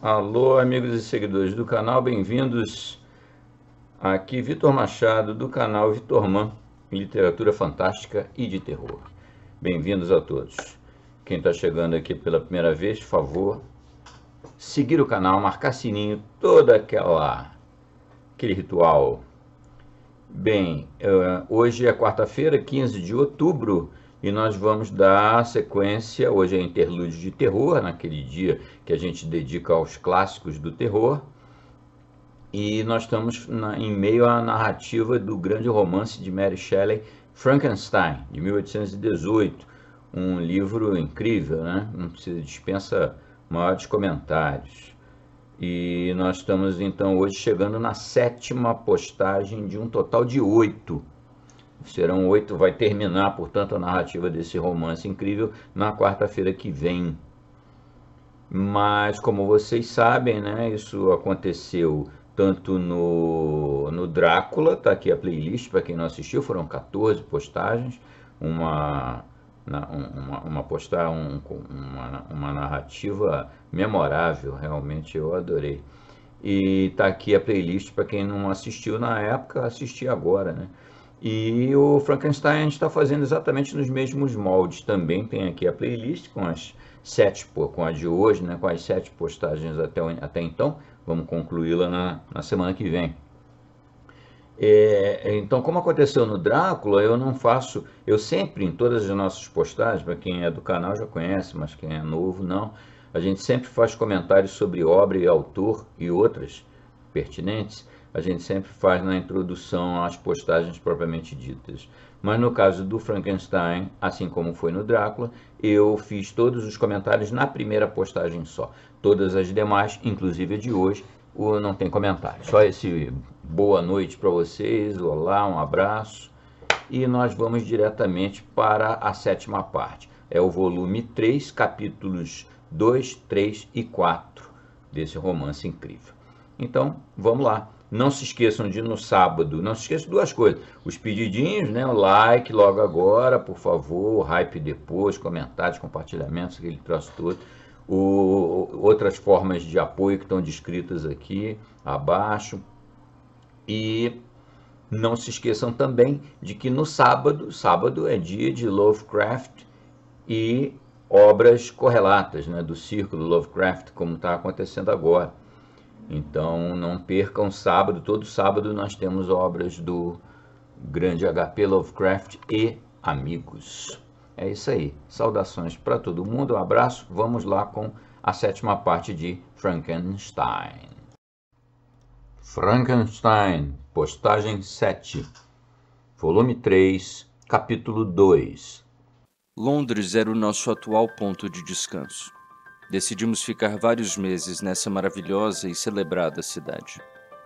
Alô, amigos e seguidores do canal, bem-vindos. Aqui Vitor Machado, do canal Vitor Man, Literatura Fantástica e de Terror. Bem-vindos a todos. Quem está chegando aqui pela primeira vez, por favor, seguir o canal, marcar sininho, aquele ritual. Bem, hoje é quarta-feira, 15 de outubro, e nós vamos dar sequência. Hoje é interlúdio de terror, naquele dia que a gente dedica aos clássicos do terror. E nós estamos em meio à narrativa do grande romance de Mary Shelley, Frankenstein, de 1818. Um livro incrível, né? Não precisa, dispensa maiores comentários. E nós estamos então hoje chegando na 7ª postagem de um total de 8. Serão 8, vai terminar, portanto, a narrativa desse romance incrível na quarta-feira que vem. Mas, como vocês sabem, né, isso aconteceu tanto no Drácula, tá aqui a playlist para quem não assistiu, foram 14 postagens, uma narrativa memorável, realmente eu adorei. E tá aqui a playlist para quem não assistiu na época, assistir agora, né? E o Frankenstein a gente está fazendo exatamente nos mesmos moldes. Também tem aqui a playlist com com a de hoje, né? Com as 7 postagens até então. Vamos concluí-la na semana que vem. Então, como aconteceu no Drácula, eu sempre, em todas as nossas postagens, para quem é do canal já conhece, mas quem é novo não, a gente sempre faz comentários sobre obra e autor e outras pertinentes, a gente sempre faz na introdução às postagens propriamente ditas. Mas no caso do Frankenstein, assim como foi no Drácula, eu fiz todos os comentários na primeira postagem só. Todas as demais, inclusive a de hoje, não tem comentário. Só esse boa noite para vocês, olá, um abraço. E nós vamos diretamente para a 7ª parte. É o volume 3, capítulos 2, 3 e 4 desse romance incrível. Então, vamos lá. Não se esqueçam de no sábado, não se esqueçam de 2 coisas. Os pedidinhos, né? O like logo agora, por favor, o hype depois, comentários, compartilhamentos, aquele troço todo. Outras formas de apoio que estão descritas aqui abaixo. E não se esqueçam também de que no sábado é dia de Lovecraft e obras correlatas, né, do Círculo Lovecraft, como está acontecendo agora. Então não percam sábado, todo sábado nós temos obras do grande HP Lovecraft e amigos. É isso aí, saudações para todo mundo, um abraço, vamos lá com a 7ª parte de Frankenstein. Frankenstein, postagem 7, volume 3, capítulo 2. Londres era o nosso atual ponto de descanso. Decidimos ficar vários meses nessa maravilhosa e celebrada cidade.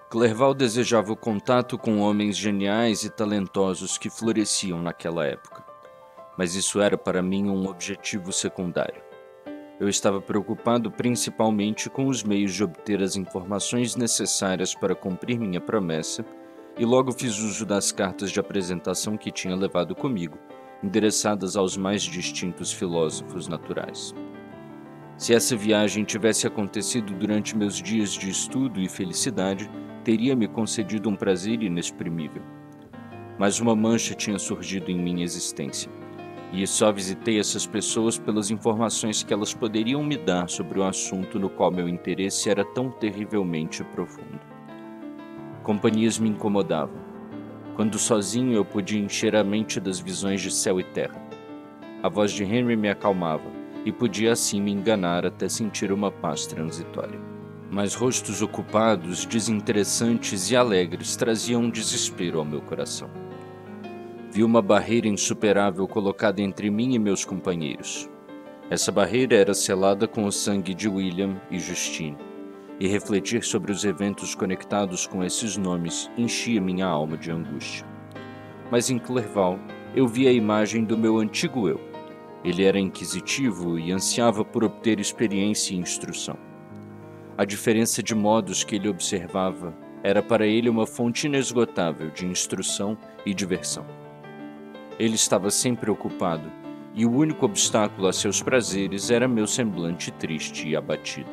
Clerval desejava o contato com homens geniais e talentosos que floresciam naquela época. Mas isso era para mim um objetivo secundário. Eu estava preocupado principalmente com os meios de obter as informações necessárias para cumprir minha promessa e logo fiz uso das cartas de apresentação que tinha levado comigo, endereçadas aos mais distintos filósofos naturais. Se essa viagem tivesse acontecido durante meus dias de estudo e felicidade, teria me concedido um prazer inexprimível. Mas uma mancha tinha surgido em minha existência, e só visitei essas pessoas pelas informações que elas poderiam me dar sobre o assunto no qual meu interesse era tão terrivelmente profundo. Companhias me incomodavam. Quando sozinho eu podia encher a mente das visões de céu e terra. A voz de Henry me acalmava, e podia assim me enganar até sentir uma paz transitória. Mas rostos ocupados, desinteressantes e alegres traziam um desespero ao meu coração. Vi uma barreira insuperável colocada entre mim e meus companheiros. Essa barreira era selada com o sangue de William e Justine, e refletir sobre os eventos conectados com esses nomes enchia minha alma de angústia. Mas em Clerval, eu vi a imagem do meu antigo eu. Ele era inquisitivo e ansiava por obter experiência e instrução. A diferença de modos que ele observava era para ele uma fonte inesgotável de instrução e diversão. Ele estava sempre ocupado, e o único obstáculo a seus prazeres era meu semblante triste e abatido.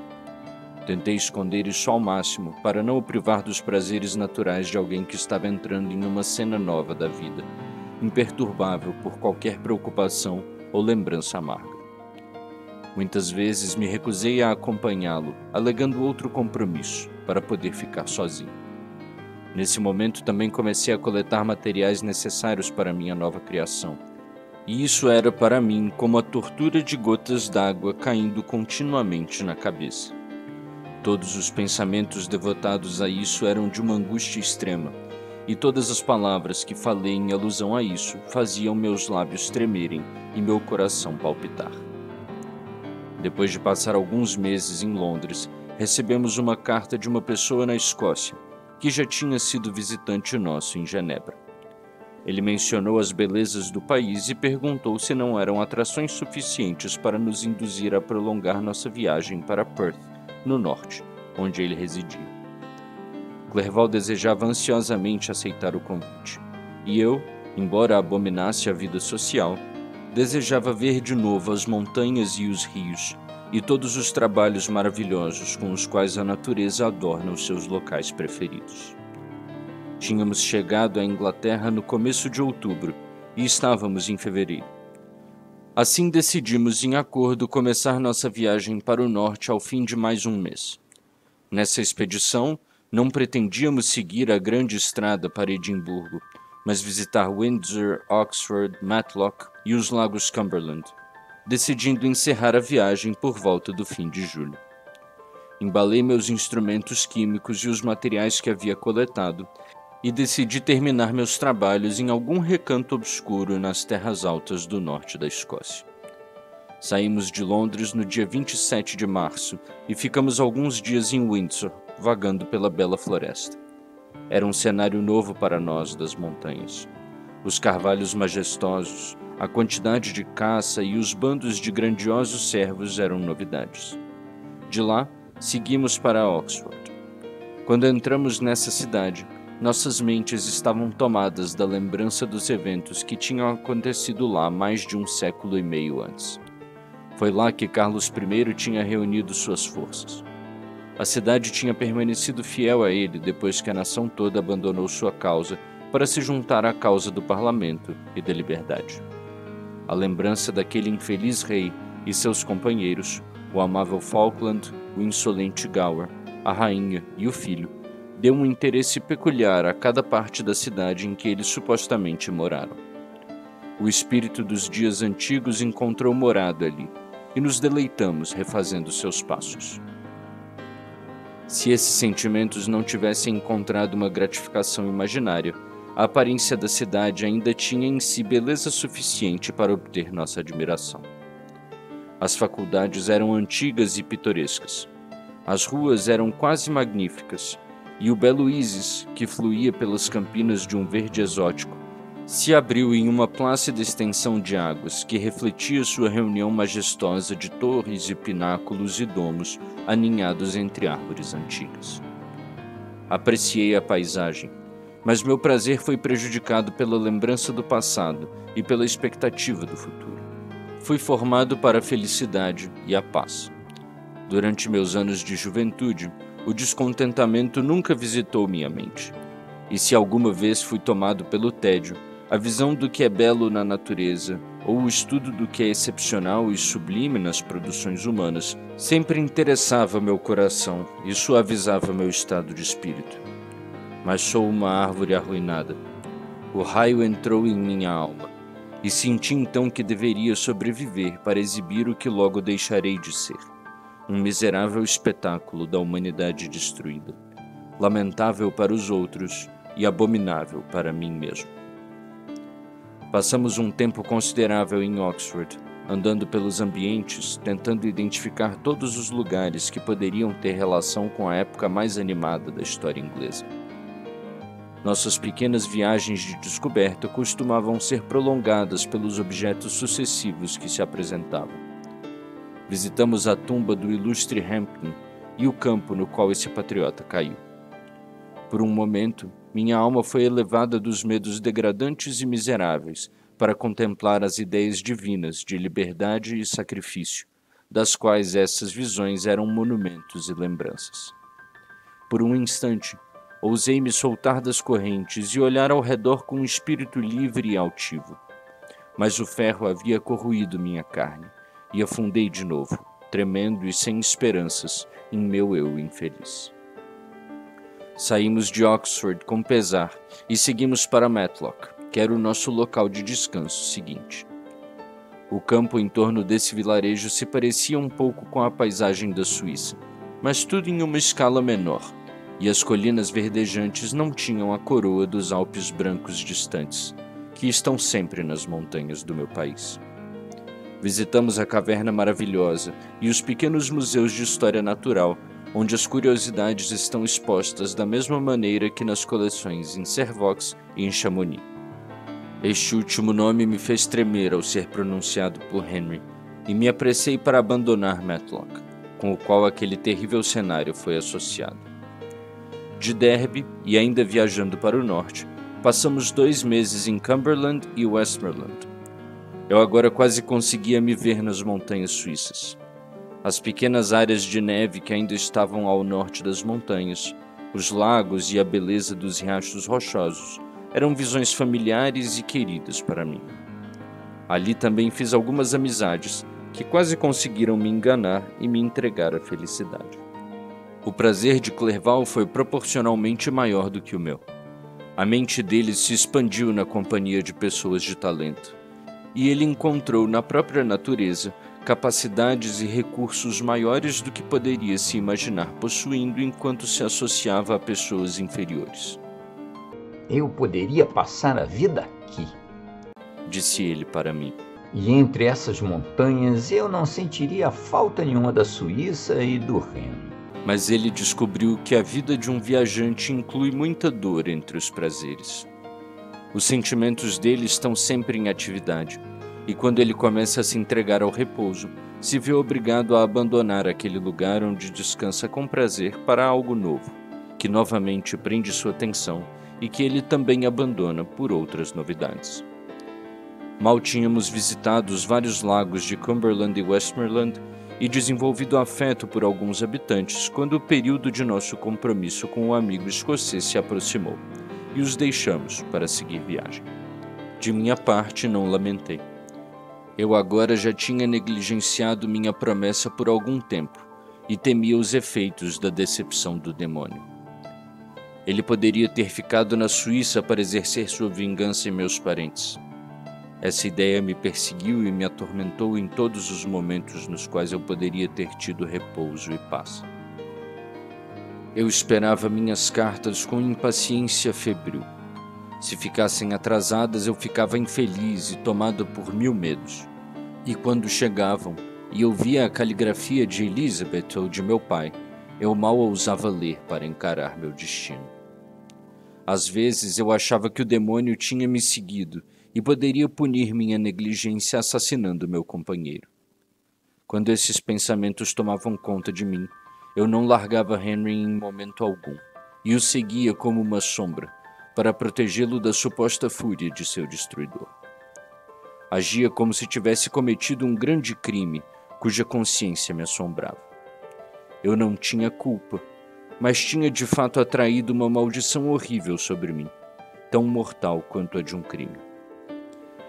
Tentei esconder isso ao máximo, para não o privar dos prazeres naturais de alguém que estava entrando em uma cena nova da vida, imperturbável por qualquer preocupação ou lembrança amarga. Muitas vezes me recusei a acompanhá-lo, alegando outro compromisso, para poder ficar sozinho. Nesse momento também comecei a coletar materiais necessários para minha nova criação, e isso era para mim como a tortura de gotas d'água caindo continuamente na cabeça. Todos os pensamentos devotados a isso eram de uma angústia extrema, e todas as palavras que falei em alusão a isso faziam meus lábios tremerem e meu coração palpitar. Depois de passar alguns meses em Londres, recebemos uma carta de uma pessoa na Escócia, que já tinha sido visitante nosso em Genebra. Ele mencionou as belezas do país e perguntou se não eram atrações suficientes para nos induzir a prolongar nossa viagem para Perth, no norte, onde ele residia. Clerval desejava ansiosamente aceitar o convite, e eu, embora abominasse a vida social, desejava ver de novo as montanhas e os rios, e todos os trabalhos maravilhosos com os quais a natureza adorna os seus locais preferidos. Tínhamos chegado à Inglaterra no começo de outubro, e estávamos em fevereiro. Assim decidimos, em acordo, começar nossa viagem para o norte ao fim de mais um mês. Nessa expedição, não pretendíamos seguir a grande estrada para Edimburgo, mas visitar Windsor, Oxford, Matlock e os lagos Cumberland, decidindo encerrar a viagem por volta do fim de julho. Embalei meus instrumentos químicos e os materiais que havia coletado e decidi terminar meus trabalhos em algum recanto obscuro nas terras altas do norte da Escócia. Saímos de Londres no dia 27 de março e ficamos alguns dias em Windsor, vagando pela bela floresta. Era um cenário novo para nós das montanhas. Os carvalhos majestosos, a quantidade de caça e os bandos de grandiosos cervos eram novidades. De lá, seguimos para Oxford. Quando entramos nessa cidade, nossas mentes estavam tomadas da lembrança dos eventos que tinham acontecido lá mais de um século e meio antes. Foi lá que Carlos I tinha reunido suas forças. A cidade tinha permanecido fiel a ele depois que a nação toda abandonou sua causa para se juntar à causa do parlamento e da liberdade. A lembrança daquele infeliz rei e seus companheiros, o amável Falkland, o insolente Gower, a rainha e o filho, deu um interesse peculiar a cada parte da cidade em que eles supostamente moraram. O espírito dos dias antigos encontrou morada ali, e nos deleitamos refazendo seus passos. Se esses sentimentos não tivessem encontrado uma gratificação imaginária, a aparência da cidade ainda tinha em si beleza suficiente para obter nossa admiração. As faculdades eram antigas e pitorescas. As ruas eram quase magníficas, e o belo Isis, que fluía pelas campinas de um verde exótico, se abriu em uma plácida extensão de águas que refletia sua reunião majestosa de torres e pináculos e domos aninhados entre árvores antigas. Apreciei a paisagem, mas meu prazer foi prejudicado pela lembrança do passado e pela expectativa do futuro. Fui formado para a felicidade e a paz. Durante meus anos de juventude, o descontentamento nunca visitou minha mente. E se alguma vez fui tomado pelo tédio, a visão do que é belo na natureza, ou o estudo do que é excepcional e sublime nas produções humanas, sempre interessava meu coração e suavizava meu estado de espírito. Mas sou uma árvore arruinada. O raio entrou em minha alma, e senti então que deveria sobreviver para exibir o que logo deixarei de ser. Um miserável espetáculo da humanidade destruída, lamentável para os outros e abominável para mim mesmo. Passamos um tempo considerável em Oxford, andando pelos ambientes, tentando identificar todos os lugares que poderiam ter relação com a época mais animada da história inglesa. Nossas pequenas viagens de descoberta costumavam ser prolongadas pelos objetos sucessivos que se apresentavam. Visitamos a tumba do ilustre Hampden e o campo no qual esse patriota caiu. Por um momento, minha alma foi elevada dos medos degradantes e miseráveis para contemplar as ideias divinas de liberdade e sacrifício, das quais essas visões eram monumentos e lembranças. Por um instante, ousei me soltar das correntes e olhar ao redor com um espírito livre e altivo. Mas o ferro havia corroído minha carne, e afundei de novo, tremendo e sem esperanças, em meu eu infeliz. Saímos de Oxford com pesar e seguimos para Matlock, que era o nosso local de descanso seguinte. O campo em torno desse vilarejo se parecia um pouco com a paisagem da Suíça, mas tudo em uma escala menor, e as colinas verdejantes não tinham a coroa dos Alpes brancos distantes, que estão sempre nas montanhas do meu país. Visitamos a Caverna Maravilhosa e os pequenos museus de história natural, onde as curiosidades estão expostas da mesma maneira que nas coleções em Servox e em Chamonix. Este último nome me fez tremer ao ser pronunciado por Henry, e me apressei para abandonar Matlock, com o qual aquele terrível cenário foi associado. De Derby, e ainda viajando para o norte, passamos 2 meses em Cumberland e Westmorland. Eu agora quase conseguia me ver nas montanhas suíças. As pequenas áreas de neve que ainda estavam ao norte das montanhas, os lagos e a beleza dos riachos rochosos eram visões familiares e queridas para mim. Ali também fiz algumas amizades que quase conseguiram me enganar e me entregar à felicidade. O prazer de Clerval foi proporcionalmente maior do que o meu. A mente dele se expandiu na companhia de pessoas de talento, e ele encontrou na própria natureza capacidades e recursos maiores do que poderia se imaginar possuindo enquanto se associava a pessoas inferiores. Eu poderia passar a vida aqui, disse ele para mim. E entre essas montanhas eu não sentiria falta nenhuma da Suíça e do Reno. Mas ele descobriu que a vida de um viajante inclui muita dor entre os prazeres. Os sentimentos dele estão sempre em atividade, e quando ele começa a se entregar ao repouso, se vê obrigado a abandonar aquele lugar onde descansa com prazer para algo novo, que novamente prende sua atenção e que ele também abandona por outras novidades. Mal tínhamos visitado os vários lagos de Cumberland e Westmorland e desenvolvido afeto por alguns habitantes quando o período de nosso compromisso com o amigo escocês se aproximou, e os deixamos para seguir viagem. De minha parte, não lamentei. Eu agora já tinha negligenciado minha promessa por algum tempo e temia os efeitos da decepção do demônio. Ele poderia ter ficado na Suíça para exercer sua vingança em meus parentes. Essa ideia me perseguiu e me atormentou em todos os momentos nos quais eu poderia ter tido repouso e paz. Eu esperava minhas cartas com impaciência febril. Se ficassem atrasadas, eu ficava infeliz e tomado por 1000 medos. E quando chegavam, e eu via a caligrafia de Elizabeth ou de meu pai, eu mal ousava ler para encarar meu destino. Às vezes eu achava que o demônio tinha me seguido e poderia punir minha negligência assassinando meu companheiro. Quando esses pensamentos tomavam conta de mim, eu não largava Henry em momento algum, e o seguia como uma sombra, para protegê-lo da suposta fúria de seu destruidor. Agia como se tivesse cometido um grande crime, cuja consciência me assombrava. Eu não tinha culpa, mas tinha de fato atraído uma maldição horrível sobre mim, tão mortal quanto a de um crime.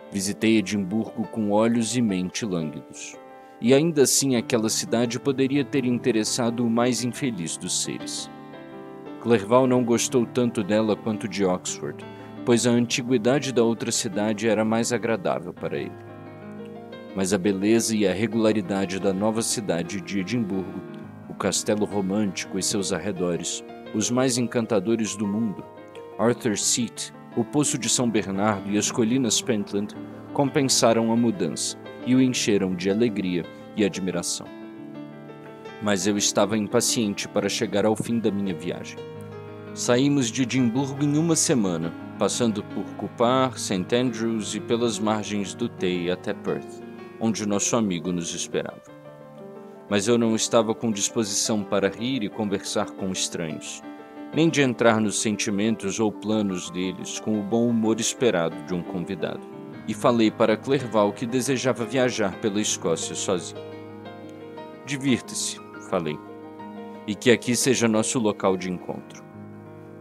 Visitei Edimburgo com olhos e mente lânguidos, e ainda assim aquela cidade poderia ter interessado o mais infeliz dos seres. Clerval não gostou tanto dela quanto de Oxford, pois a antiguidade da outra cidade era mais agradável para ele. Mas a beleza e a regularidade da nova cidade de Edimburgo, o castelo romântico e seus arredores, os mais encantadores do mundo, Arthur's Seat, o Poço de São Bernardo e as colinas Pentland compensaram a mudança e o encheram de alegria e admiração. Mas eu estava impaciente para chegar ao fim da minha viagem. Saímos de Edimburgo em 1 semana, passando por Cupar, St. Andrews e pelas margens do Tay até Perth, onde nosso amigo nos esperava. Mas eu não estava com disposição para rir e conversar com estranhos, nem de entrar nos sentimentos ou planos deles com o bom humor esperado de um convidado, e falei para Clerval que desejava viajar pela Escócia sozinho. Divirta-se, falei, e que aqui seja nosso local de encontro.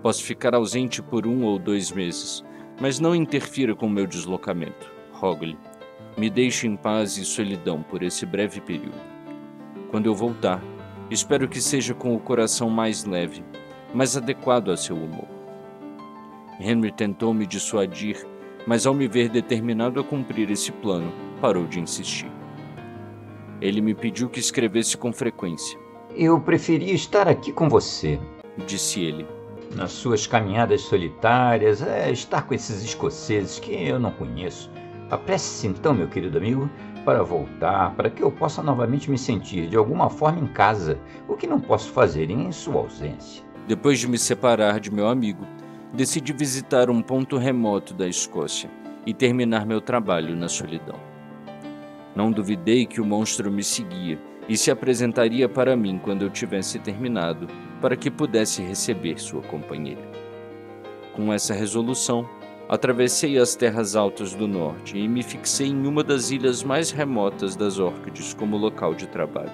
Posso ficar ausente por 1 ou 2 meses, mas não interfira com meu deslocamento. Rogo-lhe, me deixe em paz e solidão por esse breve período. Quando eu voltar, espero que seja com o coração mais leve, mais adequado a seu humor. Henry tentou me dissuadir, mas ao me ver determinado a cumprir esse plano, parou de insistir. Ele me pediu que escrevesse com frequência. Eu preferia estar aqui com você, disse ele. Nas suas caminhadas solitárias, estar com esses escoceses que eu não conheço. Apresse-se então, meu querido amigo, para voltar, para que eu possa novamente me sentir de alguma forma em casa, o que não posso fazer em sua ausência. Depois de me separar de meu amigo, decidi visitar um ponto remoto da Escócia e terminar meu trabalho na solidão. Não duvidei que o monstro me seguia e se apresentaria para mim quando eu tivesse terminado, para que pudesse receber sua companheira. Com essa resolução, atravessei as terras altas do norte e me fixei em uma das ilhas mais remotas das Órquides como local de trabalho.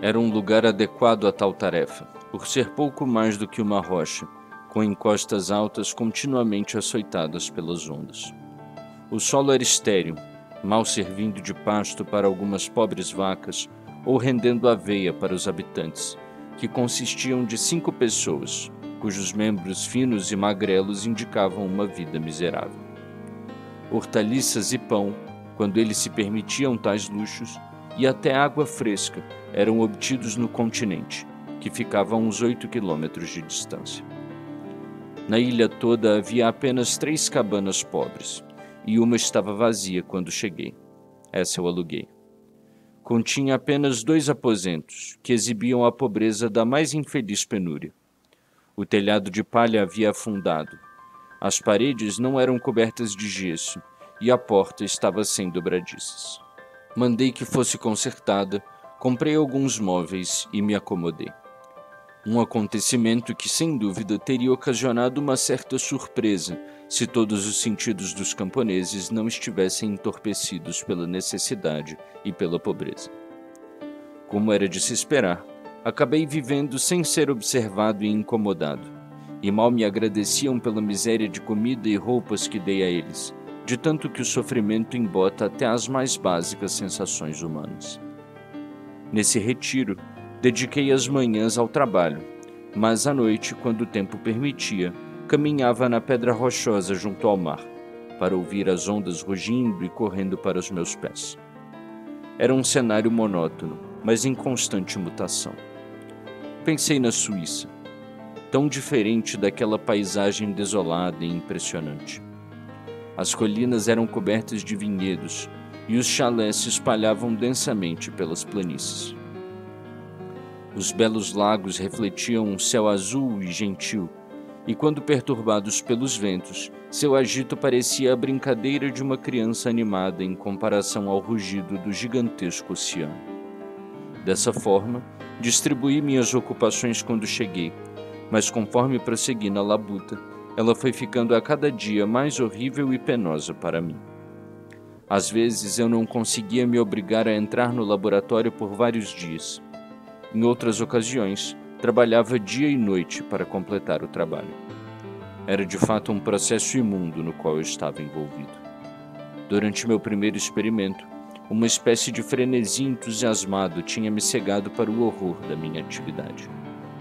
Era um lugar adequado a tal tarefa, por ser pouco mais do que uma rocha, com encostas altas continuamente açoitadas pelas ondas. O solo era estéril, mal servindo de pasto para algumas pobres vacas ou rendendo aveia para os habitantes, que consistiam de 5 pessoas, cujos membros finos e magrelos indicavam uma vida miserável. Hortaliças e pão, quando eles se permitiam tais luxos, e até água fresca eram obtidos no continente, que ficava a uns 8 quilômetros de distância. Na ilha toda havia apenas 3 cabanas pobres, e uma estava vazia quando cheguei. Essa eu aluguei. Continha apenas 2 aposentos, que exibiam a pobreza da mais infeliz penúria. O telhado de palha havia afundado. As paredes não eram cobertas de gesso, e a porta estava sem dobradiças. Mandei que fosse consertada, comprei alguns móveis e me acomodei. Um acontecimento que, sem dúvida, teria ocasionado uma certa surpresa se todos os sentidos dos camponeses não estivessem entorpecidos pela necessidade e pela pobreza. Como era de se esperar, acabei vivendo sem ser observado e incomodado, e mal me agradeciam pela miséria de comida e roupas que dei a eles, de tanto que o sofrimento embota até as mais básicas sensações humanas. Nesse retiro, dediquei as manhãs ao trabalho, mas à noite, quando o tempo permitia, caminhava na pedra rochosa junto ao mar, para ouvir as ondas rugindo e correndo para os meus pés. Era um cenário monótono, mas em constante mutação. Pensei na Suíça, tão diferente daquela paisagem desolada e impressionante. As colinas eram cobertas de vinhedos e os chalés se espalhavam densamente pelas planícies. Os belos lagos refletiam um céu azul e gentil, e quando perturbados pelos ventos, seu agito parecia a brincadeira de uma criança animada em comparação ao rugido do gigantesco oceano. Dessa forma, distribuí minhas ocupações quando cheguei, mas conforme prossegui na labuta, ela foi ficando a cada dia mais horrível e penosa para mim. Às vezes eu não conseguia me obrigar a entrar no laboratório por vários dias. Em outras ocasiões, trabalhava dia e noite para completar o trabalho. Era de fato um processo imundo no qual eu estava envolvido. Durante meu primeiro experimento, uma espécie de frenesi entusiasmado tinha me cegado para o horror da minha atividade.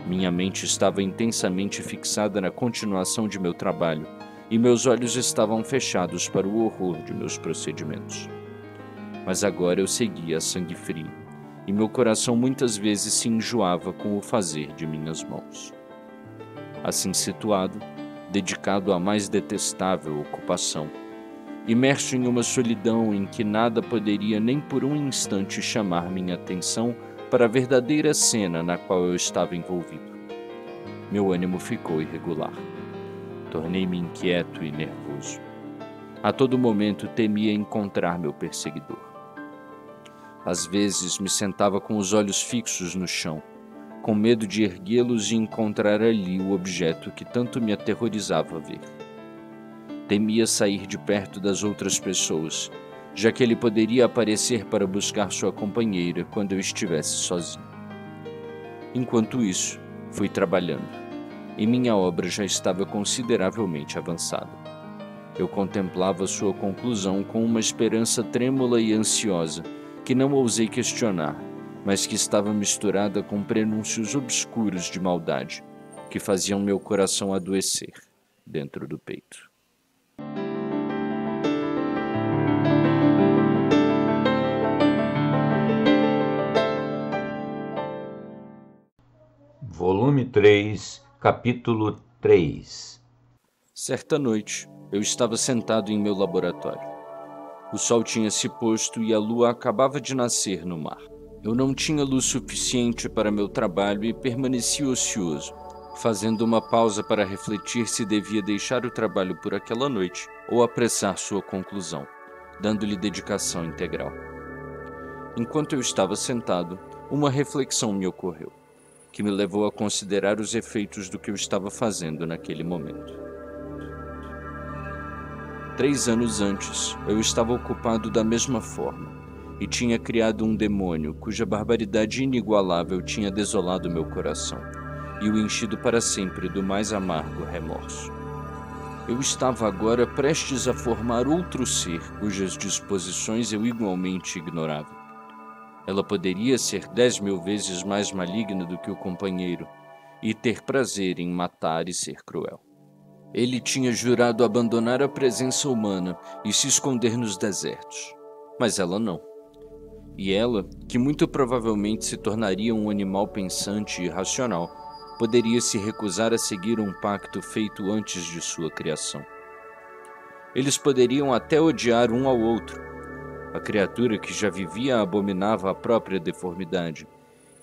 Minha mente estava intensamente fixada na continuação de meu trabalho e meus olhos estavam fechados para o horror de meus procedimentos. Mas agora eu seguia a sangue frio, e meu coração muitas vezes se enjoava com o fazer de minhas mãos. Assim situado, dedicado à mais detestável ocupação, imerso em uma solidão em que nada poderia nem por um instante chamar minha atenção para a verdadeira cena na qual eu estava envolvido. Meu ânimo ficou irregular. Tornei-me inquieto e nervoso. A todo momento temia encontrar meu perseguidor. Às vezes me sentava com os olhos fixos no chão, com medo de erguê-los e encontrar ali o objeto que tanto me aterrorizava ver. Temia sair de perto das outras pessoas, já que ele poderia aparecer para buscar sua companheira quando eu estivesse sozinho. Enquanto isso, fui trabalhando, e minha obra já estava consideravelmente avançada. Eu contemplava sua conclusão com uma esperança trêmula e ansiosa, que não ousei questionar, mas que estava misturada com prenúncios obscuros de maldade, que faziam meu coração adoecer dentro do peito. Volume 3, capítulo 3. Certa noite, eu estava sentado em meu laboratório. O sol tinha se posto e a lua acabava de nascer no mar. Eu não tinha luz suficiente para meu trabalho e permaneci ocioso, fazendo uma pausa para refletir se devia deixar o trabalho por aquela noite ou apressar sua conclusão, dando-lhe dedicação integral. Enquanto eu estava sentado, uma reflexão me ocorreu, que me levou a considerar os efeitos do que eu estava fazendo naquele momento. 3 anos antes, eu estava ocupado da mesma forma e tinha criado um demônio cuja barbaridade inigualável tinha desolado meu coração e o enchido para sempre do mais amargo remorso. Eu estava agora prestes a formar outro ser cujas disposições eu igualmente ignorava. Ela poderia ser 10.000 vezes mais maligna do que o companheiro e ter prazer em matar e ser cruel. Ele tinha jurado abandonar a presença humana e se esconder nos desertos, mas ela não. E ela, que muito provavelmente se tornaria um animal pensante e racional, poderia se recusar a seguir um pacto feito antes de sua criação. Eles poderiam até odiar um ao outro. A criatura que já vivia abominava a própria deformidade,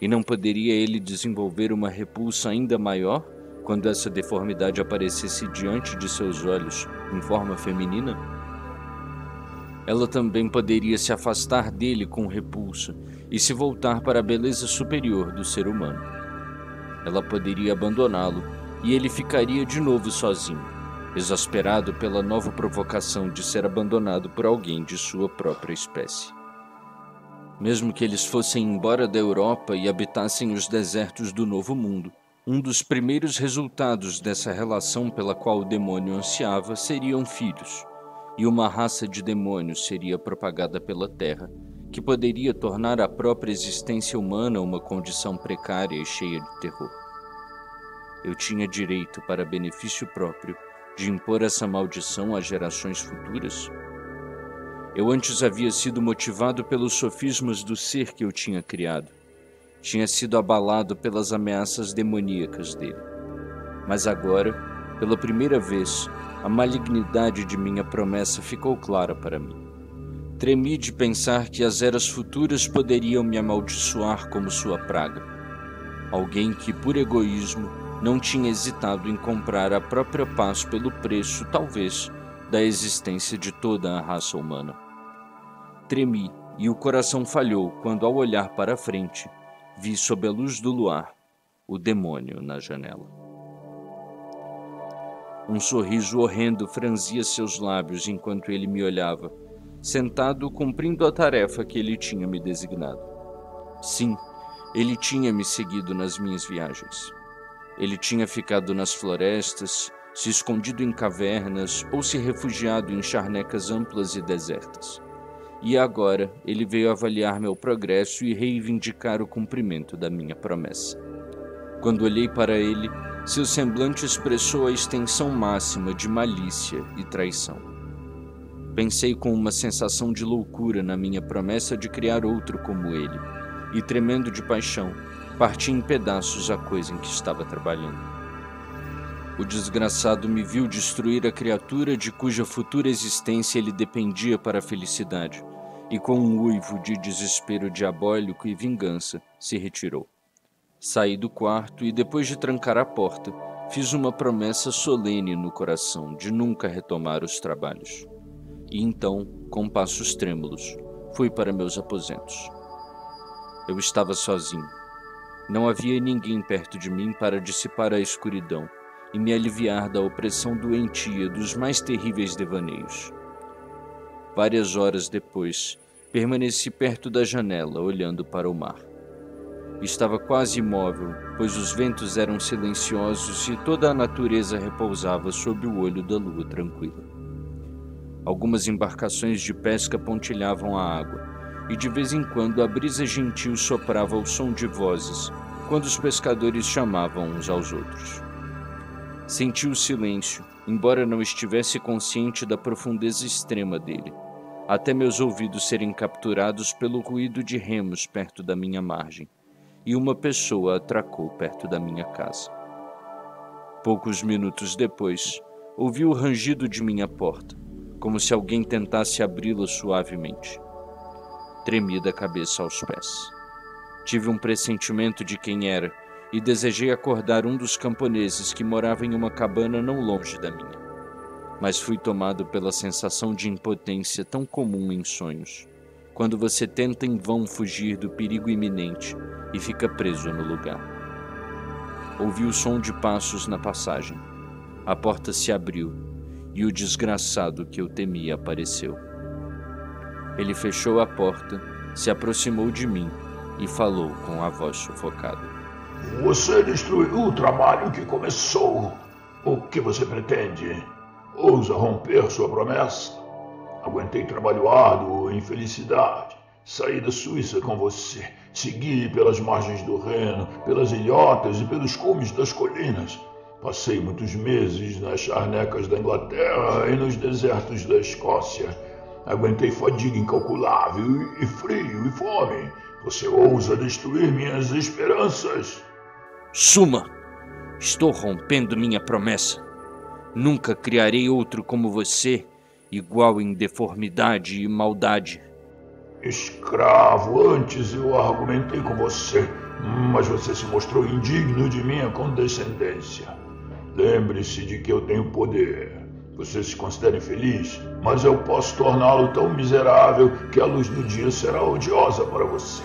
e não poderia ele desenvolver uma repulsa ainda maior quando essa deformidade aparecesse diante de seus olhos em forma feminina? Ela também poderia se afastar dele com repulsa e se voltar para a beleza superior do ser humano. Ela poderia abandoná-lo e ele ficaria de novo sozinho, exasperado pela nova provocação de ser abandonado por alguém de sua própria espécie. Mesmo que eles fossem embora da Europa e habitassem os desertos do Novo Mundo, um dos primeiros resultados dessa relação pela qual o demônio ansiava seriam filhos, e uma raça de demônios seria propagada pela terra, que poderia tornar a própria existência humana uma condição precária e cheia de terror. Eu tinha direito, para benefício próprio, de impor essa maldição às gerações futuras? Eu antes havia sido motivado pelos sofismas do ser que eu tinha criado. Tinha sido abalado pelas ameaças demoníacas dele. Mas agora, pela primeira vez, a malignidade de minha promessa ficou clara para mim. Tremi de pensar que as eras futuras poderiam me amaldiçoar como sua praga. Alguém que, por egoísmo, não tinha hesitado em comprar a própria paz pelo preço, talvez, da existência de toda a raça humana. Tremi e o coração falhou quando, ao olhar para a frente, vi sob a luz do luar o demônio na janela. Um sorriso horrendo franzia seus lábios enquanto ele me olhava, sentado cumprindo a tarefa que ele tinha me designado. Sim, ele tinha me seguido nas minhas viagens. Ele tinha ficado nas florestas, se escondido em cavernas ou se refugiado em charnecas amplas e desertas. E agora ele veio avaliar meu progresso e reivindicar o cumprimento da minha promessa. Quando olhei para ele, seu semblante expressou a extensão máxima de malícia e traição. Pensei com uma sensação de loucura na minha promessa de criar outro como ele, e tremendo de paixão, parti em pedaços a coisa em que estava trabalhando. O desgraçado me viu destruir a criatura de cuja futura existência ele dependia para a felicidade, e com um uivo de desespero diabólico e vingança, se retirou. Saí do quarto e, depois de trancar a porta, fiz uma promessa solene no coração de nunca retomar os trabalhos. E então, com passos trêmulos, fui para meus aposentos. Eu estava sozinho. Não havia ninguém perto de mim para dissipar a escuridão e me aliviar da opressão doentia dos mais terríveis devaneios. Várias horas depois, permaneci perto da janela, olhando para o mar. Estava quase imóvel, pois os ventos eram silenciosos e toda a natureza repousava sob o olho da lua tranquila. Algumas embarcações de pesca pontilhavam a água, e de vez em quando a brisa gentil soprava o som de vozes, quando os pescadores chamavam uns aos outros. Senti o silêncio, embora não estivesse consciente da profundeza extrema dele, até meus ouvidos serem capturados pelo ruído de remos perto da minha margem, e uma pessoa atracou perto da minha casa. Poucos minutos depois, ouvi o rangido de minha porta, como se alguém tentasse abri-la suavemente. Tremi da cabeça aos pés. Tive um pressentimento de quem era e desejei acordar um dos camponeses que morava em uma cabana não longe da minha. Mas fui tomado pela sensação de impotência tão comum em sonhos, quando você tenta em vão fugir do perigo iminente e fica preso no lugar. Ouvi o som de passos na passagem. A porta se abriu e o desgraçado que eu temia apareceu. Ele fechou a porta, se aproximou de mim e falou com a voz sufocada. Você destruiu o trabalho que começou. O que você pretende? Ousa romper sua promessa? Aguentei trabalho árduo e infelicidade. Saí da Suíça com você. Segui pelas margens do Reno, pelas ilhotas e pelos cumes das colinas. Passei muitos meses nas charnecas da Inglaterra e nos desertos da Escócia. Aguentei fadiga incalculável e frio e fome. Você ousa destruir minhas esperanças? Suma! Estou rompendo minha promessa. Nunca criarei outro como você, igual em deformidade e maldade. Escravo, antes eu argumentei com você, mas você se mostrou indigno de minha condescendência. Lembre-se de que eu tenho poder. Você se considera infeliz, mas eu posso torná-lo tão miserável que a luz do dia será odiosa para você.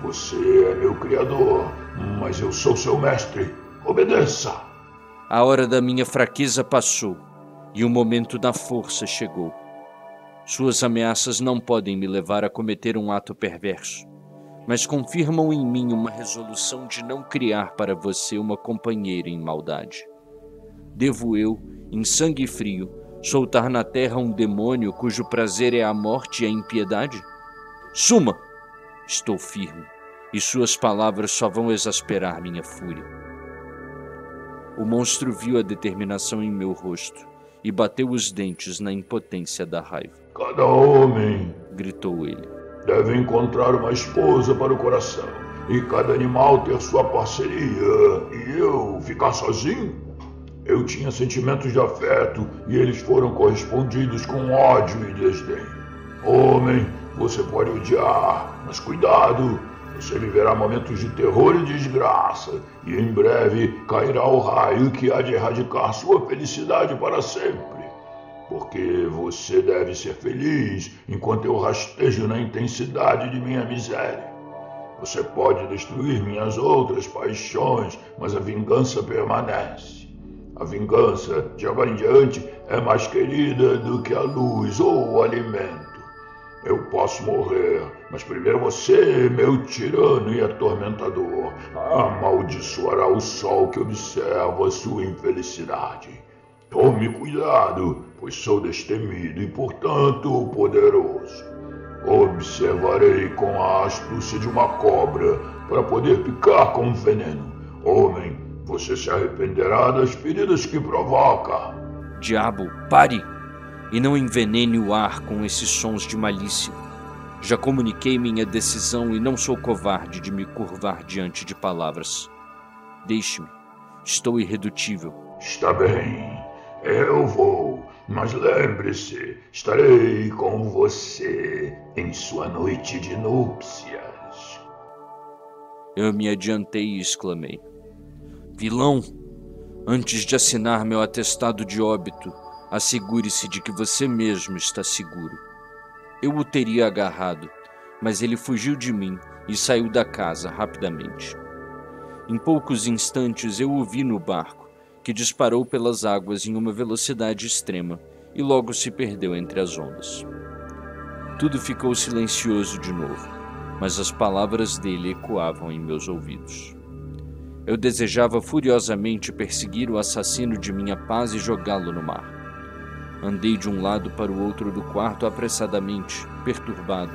Você é meu criador, mas eu sou seu mestre. Obedeça! A hora da minha fraqueza passou e o momento da força chegou. Suas ameaças não podem me levar a cometer um ato perverso, mas confirmam em mim uma resolução de não criar para você uma companheira em maldade. Devo eu, em sangue frio, soltar na terra um demônio cujo prazer é a morte e a impiedade? Suma! Estou firme, e suas palavras só vão exasperar minha fúria. O monstro viu a determinação em meu rosto e bateu os dentes na impotência da raiva. Cada homem, gritou ele, deve encontrar uma esposa para o coração, e cada animal ter sua parceria, e eu ficar sozinho? Eu tinha sentimentos de afeto e eles foram correspondidos com ódio e desdém. Homem, você pode odiar, mas cuidado, você viverá momentos de terror e desgraça, e em breve cairá o raio que há de erradicar sua felicidade para sempre. Porque você deve ser feliz enquanto eu rastejo na intensidade de minha miséria. Você pode destruir minhas outras paixões, mas a vingança permanece. A vingança, de agora em diante, é mais querida do que a luz ou o alimento. Eu posso morrer, mas primeiro você, meu tirano e atormentador, amaldiçoará o sol que observa a sua infelicidade. Tome cuidado, pois sou destemido e, portanto, poderoso. Observarei com a astúcia de uma cobra para poder picar com veneno. Homem, você se arrependerá das feridas que provoca. Diabo, pare! E não envenene o ar com esses sons de malícia. Já comuniquei minha decisão e não sou covarde de me curvar diante de palavras. Deixe-me. Estou irredutível. Está bem. Eu vou. Mas lembre-se, estarei com você em sua noite de núpcias. Eu me adiantei e exclamei. Vilão! Antes de assinar meu atestado de óbito, assegure-se de que você mesmo está seguro. Eu o teria agarrado, mas ele fugiu de mim e saiu da casa rapidamente. Em poucos instantes eu o vi no barco, que disparou pelas águas em uma velocidade extrema e logo se perdeu entre as ondas. Tudo ficou silencioso de novo, mas as palavras dele ecoavam em meus ouvidos. Eu desejava furiosamente perseguir o assassino de minha paz e jogá-lo no mar. Andei de um lado para o outro do quarto apressadamente, perturbado,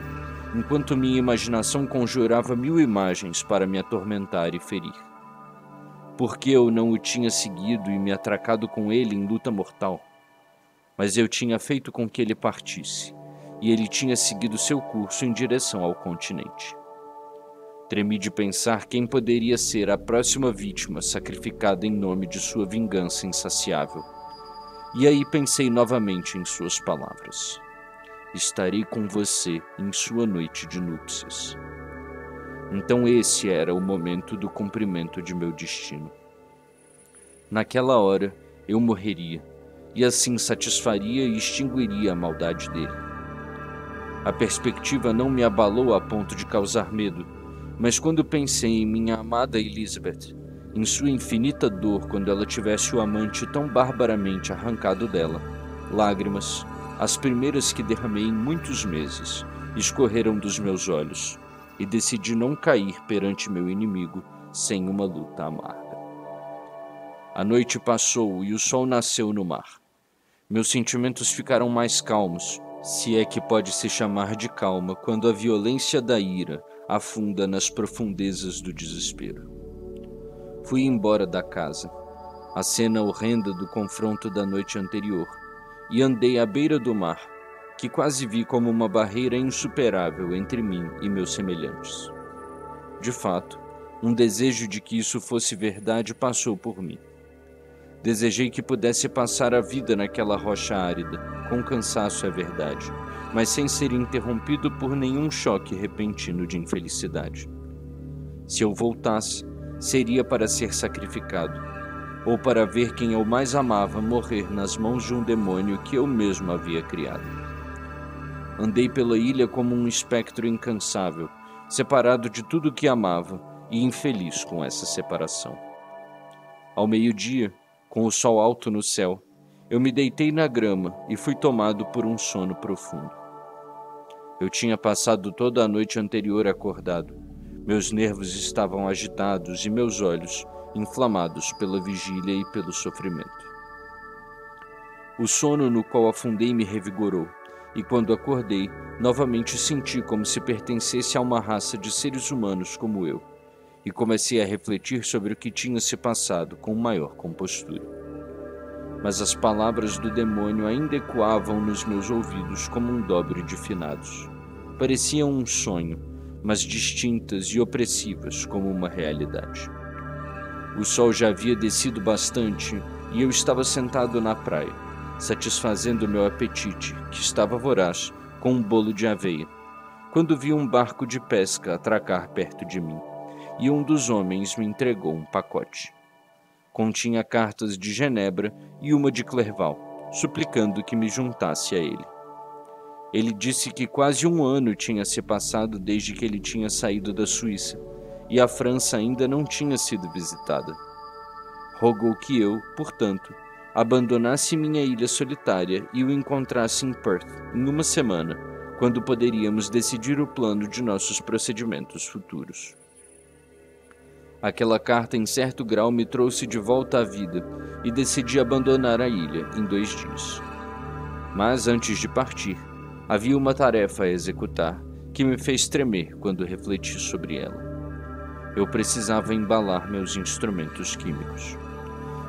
enquanto minha imaginação conjurava 1000 imagens para me atormentar e ferir. Por que eu não o tinha seguido e me atracado com ele em luta mortal? Mas eu tinha feito com que ele partisse, e ele tinha seguido seu curso em direção ao continente. Tremi de pensar quem poderia ser a próxima vítima sacrificada em nome de sua vingança insaciável. E aí pensei novamente em suas palavras. Estarei com você em sua noite de núpcias. Então esse era o momento do cumprimento de meu destino. Naquela hora, eu morreria, e assim satisfaria e extinguiria a maldade dele. A perspectiva não me abalou a ponto de causar medo, mas quando pensei em minha amada Elizabeth, em sua infinita dor quando ela tivesse o amante tão barbaramente arrancado dela, lágrimas, as primeiras que derramei em muitos meses, escorreram dos meus olhos, e decidi não cair perante meu inimigo sem uma luta amarga. A noite passou e o sol nasceu no mar. Meus sentimentos ficaram mais calmos, se é que pode se chamar de calma quando a violência da ira afunda nas profundezas do desespero. Fui embora da casa, a cena horrenda do confronto da noite anterior, e andei à beira do mar, que quase vi como uma barreira insuperável entre mim e meus semelhantes. De fato, um desejo de que isso fosse verdade passou por mim. Desejei que pudesse passar a vida naquela rocha árida, com cansaço é verdade, mas sem ser interrompido por nenhum choque repentino de infelicidade. Se eu voltasse, seria para ser sacrificado, ou para ver quem eu mais amava morrer nas mãos de um demônio que eu mesmo havia criado. Andei pela ilha como um espectro incansável, separado de tudo que amava e infeliz com essa separação. Ao meio-dia, com o sol alto no céu, eu me deitei na grama e fui tomado por um sono profundo. Eu tinha passado toda a noite anterior acordado. Meus nervos estavam agitados e meus olhos inflamados pela vigília e pelo sofrimento. O sono no qual afundei me revigorou, e quando acordei, novamente senti como se pertencesse a uma raça de seres humanos como eu, e comecei a refletir sobre o que tinha se passado com maior compostura. Mas as palavras do demônio ainda ecoavam nos meus ouvidos como um dobre de finados. Pareciam um sonho, mas distintas e opressivas como uma realidade. O sol já havia descido bastante e eu estava sentado na praia, satisfazendo meu apetite, que estava voraz, com um bolo de aveia, quando vi um barco de pesca atracar perto de mim, e um dos homens me entregou um pacote. Continha cartas de Genebra e uma de Clerval, suplicando que me juntasse a ele. Ele disse que quase um ano tinha se passado desde que ele tinha saído da Suíça, e a França ainda não tinha sido visitada. Rogou que eu, portanto, abandonasse minha ilha solitária e o encontrasse em Perth em uma semana, quando poderíamos decidir o plano de nossos procedimentos futuros. Aquela carta, em certo grau, me trouxe de volta à vida e decidi abandonar a ilha em 2 dias. Mas, antes de partir, havia uma tarefa a executar que me fez tremer quando refleti sobre ela. Eu precisava embalar meus instrumentos químicos.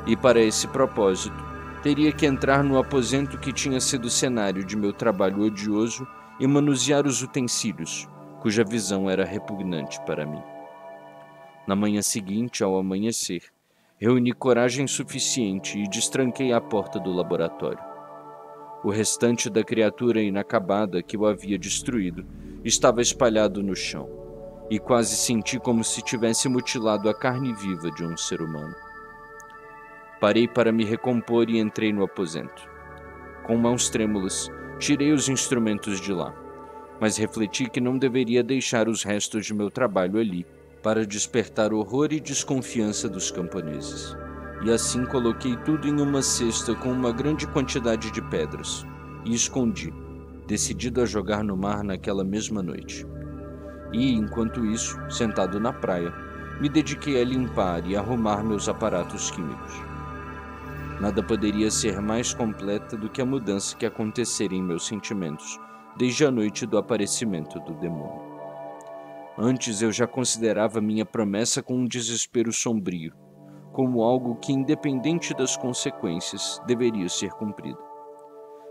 E para esse propósito, teria que entrar no aposento que tinha sido cenário de meu trabalho odioso e manusear os utensílios, cuja visão era repugnante para mim. Na manhã seguinte, ao amanhecer, reuni coragem suficiente e destranquei a porta do laboratório. O restante da criatura inacabada que o havia destruído estava espalhado no chão, e quase senti como se tivesse mutilado a carne viva de um ser humano. Parei para me recompor e entrei no aposento. Com mãos trêmulas, tirei os instrumentos de lá, mas refleti que não deveria deixar os restos de meu trabalho ali para despertar horror e desconfiança dos camponeses. E assim coloquei tudo em uma cesta com uma grande quantidade de pedras, e escondi, decidido a jogar no mar naquela mesma noite. E, enquanto isso, sentado na praia, me dediquei a limpar e arrumar meus aparatos químicos. Nada poderia ser mais completa do que a mudança que acontecera em meus sentimentos desde a noite do aparecimento do demônio. Antes eu já considerava minha promessa com um desespero sombrio, como algo que, independente das consequências, deveria ser cumprido.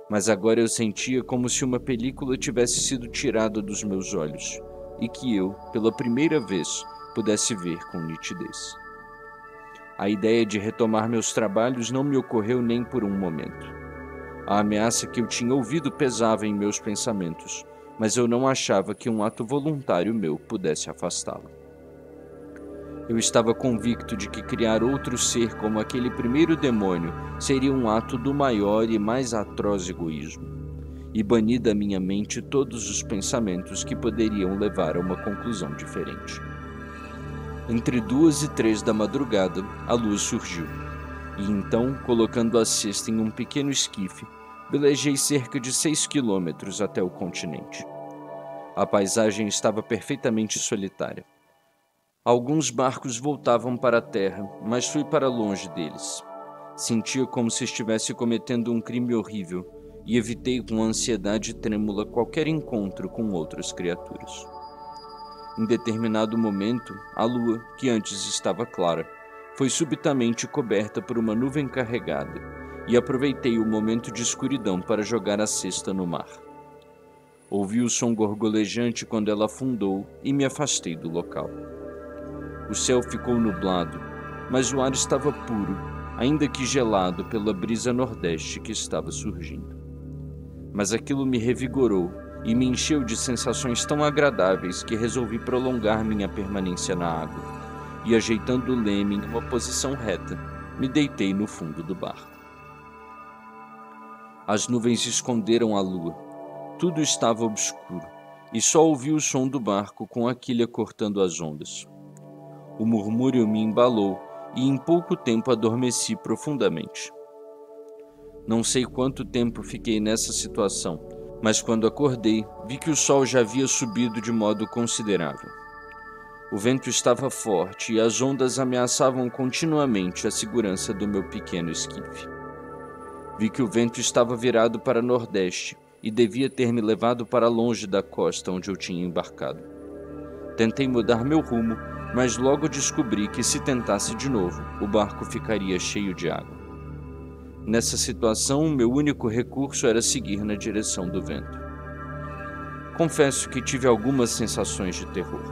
Mas agora eu sentia como se uma película tivesse sido tirada dos meus olhos e que eu, pela primeira vez, pudesse ver com nitidez. A ideia de retomar meus trabalhos não me ocorreu nem por um momento. A ameaça que eu tinha ouvido pesava em meus pensamentos, mas eu não achava que um ato voluntário meu pudesse afastá-la. Eu estava convicto de que criar outro ser como aquele primeiro demônio seria um ato do maior e mais atroz egoísmo, e bani da minha mente todos os pensamentos que poderiam levar a uma conclusão diferente. Entre 2 e 3 da madrugada, a lua surgiu, e então, colocando a cesta em um pequeno esquife, velejei cerca de 6 quilômetros até o continente. A paisagem estava perfeitamente solitária. Alguns barcos voltavam para a terra, mas fui para longe deles. Sentia como se estivesse cometendo um crime horrível e evitei com ansiedade trêmula qualquer encontro com outras criaturas. Em determinado momento, a lua, que antes estava clara, foi subitamente coberta por uma nuvem carregada e aproveitei o momento de escuridão para jogar a cesta no mar. Ouvi o som gorgolejante quando ela afundou e me afastei do local. O céu ficou nublado, mas o ar estava puro, ainda que gelado pela brisa nordeste que estava surgindo. Mas aquilo me revigorou e me encheu de sensações tão agradáveis que resolvi prolongar minha permanência na água, e ajeitando o leme em uma posição reta, me deitei no fundo do barco. As nuvens esconderam a lua, tudo estava obscuro, e só ouvi o som do barco com a quilha cortando as ondas. O murmúrio me embalou e em pouco tempo adormeci profundamente. Não sei quanto tempo fiquei nessa situação, mas quando acordei, vi que o sol já havia subido de modo considerável. O vento estava forte e as ondas ameaçavam continuamente a segurança do meu pequeno esquife. Vi que o vento estava virado para nordeste e devia ter me levado para longe da costa onde eu tinha embarcado. Tentei mudar meu rumo, mas logo descobri que se tentasse de novo, o barco ficaria cheio de água. Nessa situação, meu único recurso era seguir na direção do vento. Confesso que tive algumas sensações de terror.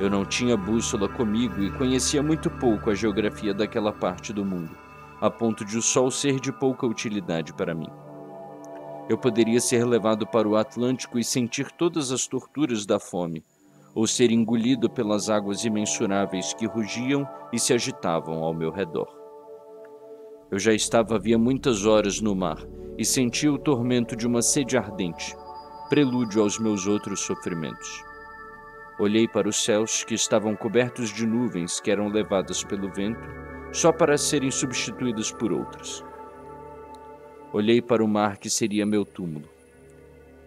Eu não tinha bússola comigo e conhecia muito pouco a geografia daquela parte do mundo, a ponto de o sol ser de pouca utilidade para mim. Eu poderia ser levado para o Atlântico e sentir todas as torturas da fome, ou ser engolido pelas águas imensuráveis que rugiam e se agitavam ao meu redor. Eu já estava havia muitas horas no mar e sentia o tormento de uma sede ardente, prelúdio aos meus outros sofrimentos. Olhei para os céus, que estavam cobertos de nuvens que eram levadas pelo vento, só para serem substituídas por outras. Olhei para o mar, que seria meu túmulo.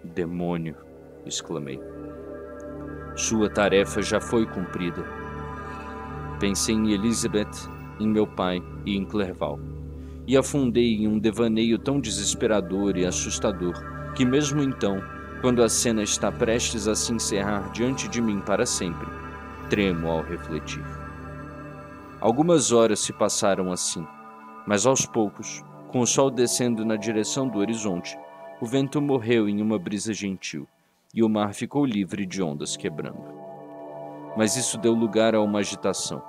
Demônio! Exclamei. Sua tarefa já foi cumprida. Pensei em Elizabeth, em meu pai e em Clerval, e afundei em um devaneio tão desesperador e assustador que mesmo então, quando a cena está prestes a se encerrar diante de mim para sempre, tremo ao refletir. Algumas horas se passaram assim, mas aos poucos, com o sol descendo na direção do horizonte, o vento morreu em uma brisa gentil, e o mar ficou livre de ondas quebrando. Mas isso deu lugar a uma agitação.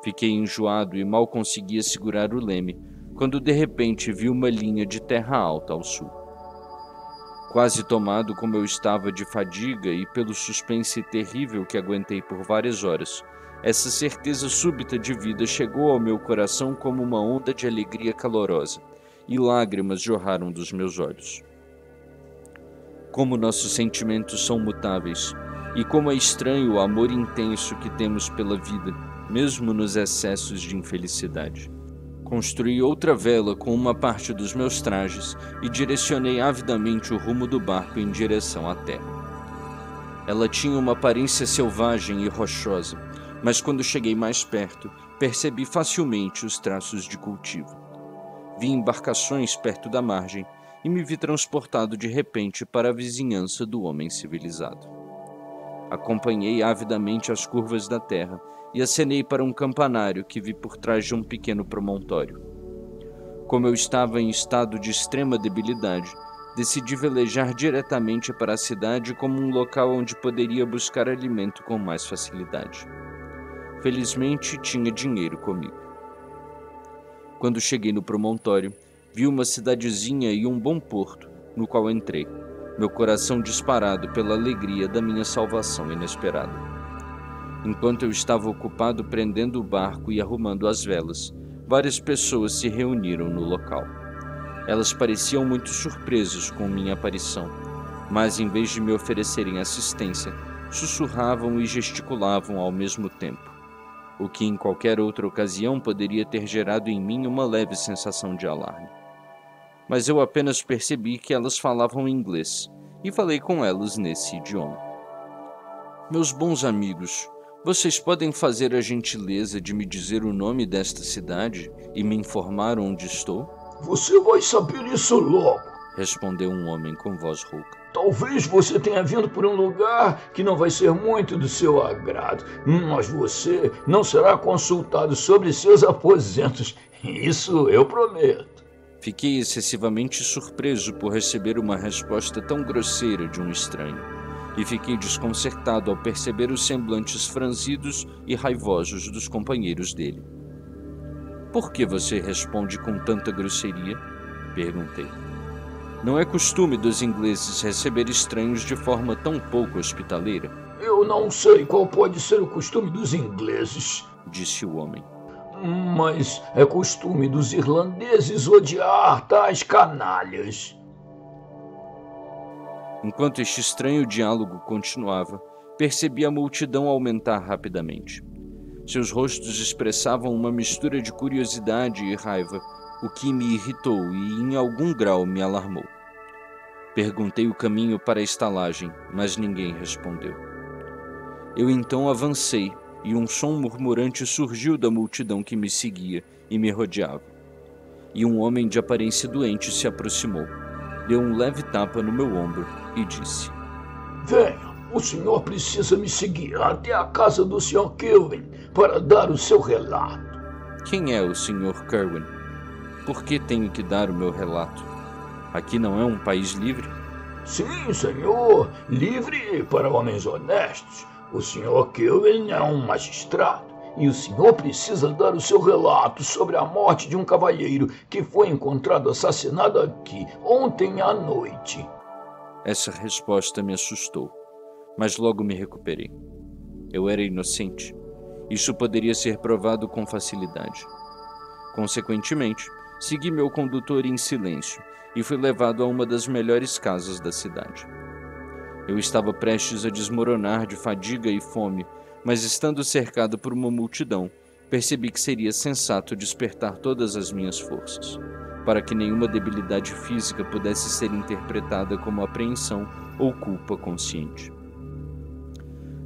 Fiquei enjoado e mal conseguia segurar o leme, quando de repente vi uma linha de terra alta ao sul. Quase tomado como eu estava de fadiga e pelo suspense terrível que aguentei por várias horas, essa certeza súbita de vida chegou ao meu coração como uma onda de alegria calorosa, e lágrimas jorraram dos meus olhos. Como nossos sentimentos são mutáveis, e como é estranho o amor intenso que temos pela vida, mesmo nos excessos de infelicidade. Construí outra vela com uma parte dos meus trajes e direcionei avidamente o rumo do barco em direção à terra. Ela tinha uma aparência selvagem e rochosa, mas quando cheguei mais perto, percebi facilmente os traços de cultivo. Vi embarcações perto da margem e me vi transportado de repente para a vizinhança do homem civilizado. Acompanhei avidamente as curvas da terra e acenei para um campanário que vi por trás de um pequeno promontório. Como eu estava em estado de extrema debilidade, decidi velejar diretamente para a cidade como um local onde poderia buscar alimento com mais facilidade. Felizmente, tinha dinheiro comigo. Quando cheguei no promontório, vi uma cidadezinha e um bom porto, no qual entrei, meu coração disparado pela alegria da minha salvação inesperada. Enquanto eu estava ocupado prendendo o barco e arrumando as velas, várias pessoas se reuniram no local. Elas pareciam muito surpresas com minha aparição, mas em vez de me oferecerem assistência, sussurravam e gesticulavam ao mesmo tempo, o que em qualquer outra ocasião poderia ter gerado em mim uma leve sensação de alarme. Mas eu apenas percebi que elas falavam inglês e falei com elas nesse idioma. Meus bons amigos, vocês podem fazer a gentileza de me dizer o nome desta cidade e me informar onde estou? Você vai saber isso logo, respondeu um homem com voz rouca. Talvez você tenha vindo por um lugar que não vai ser muito do seu agrado, mas você não será consultado sobre seus aposentos. Isso eu prometo. Fiquei excessivamente surpreso por receber uma resposta tão grosseira de um estranho. E fiquei desconcertado ao perceber os semblantes franzidos e raivosos dos companheiros dele. Por que você responde com tanta grosseria? Perguntei. Não é costume dos ingleses receber estranhos de forma tão pouco hospitaleira? Eu não sei qual pode ser o costume dos ingleses, disse o homem. Mas é costume dos irlandeses odiar tais canalhas. Enquanto este estranho diálogo continuava, percebi a multidão aumentar rapidamente. Seus rostos expressavam uma mistura de curiosidade e raiva, o que me irritou e, em algum grau, me alarmou. Perguntei o caminho para a estalagem, mas ninguém respondeu. Eu então avancei, e um som murmurante surgiu da multidão que me seguia e me rodeava. E um homem de aparência doente se aproximou, deu um leve tapa no meu ombro e disse: Venha, o senhor precisa me seguir até a casa do Sr. Kirwin para dar o seu relato. Quem é o Sr. Kirwin? Por que tenho que dar o meu relato? Aqui não é um país livre? Sim, senhor, livre para homens honestos. O Sr. Kirwin é um magistrado e o senhor precisa dar o seu relato sobre a morte de um cavalheiro que foi encontrado assassinado aqui ontem à noite. Essa resposta me assustou, mas logo me recuperei. Eu era inocente. Isso poderia ser provado com facilidade. Consequentemente, segui meu condutor em silêncio e fui levado a uma das melhores casas da cidade. Eu estava prestes a desmoronar de fadiga e fome, mas estando cercado por uma multidão, percebi que seria sensato despertar todas as minhas forças, para que nenhuma debilidade física pudesse ser interpretada como apreensão ou culpa consciente.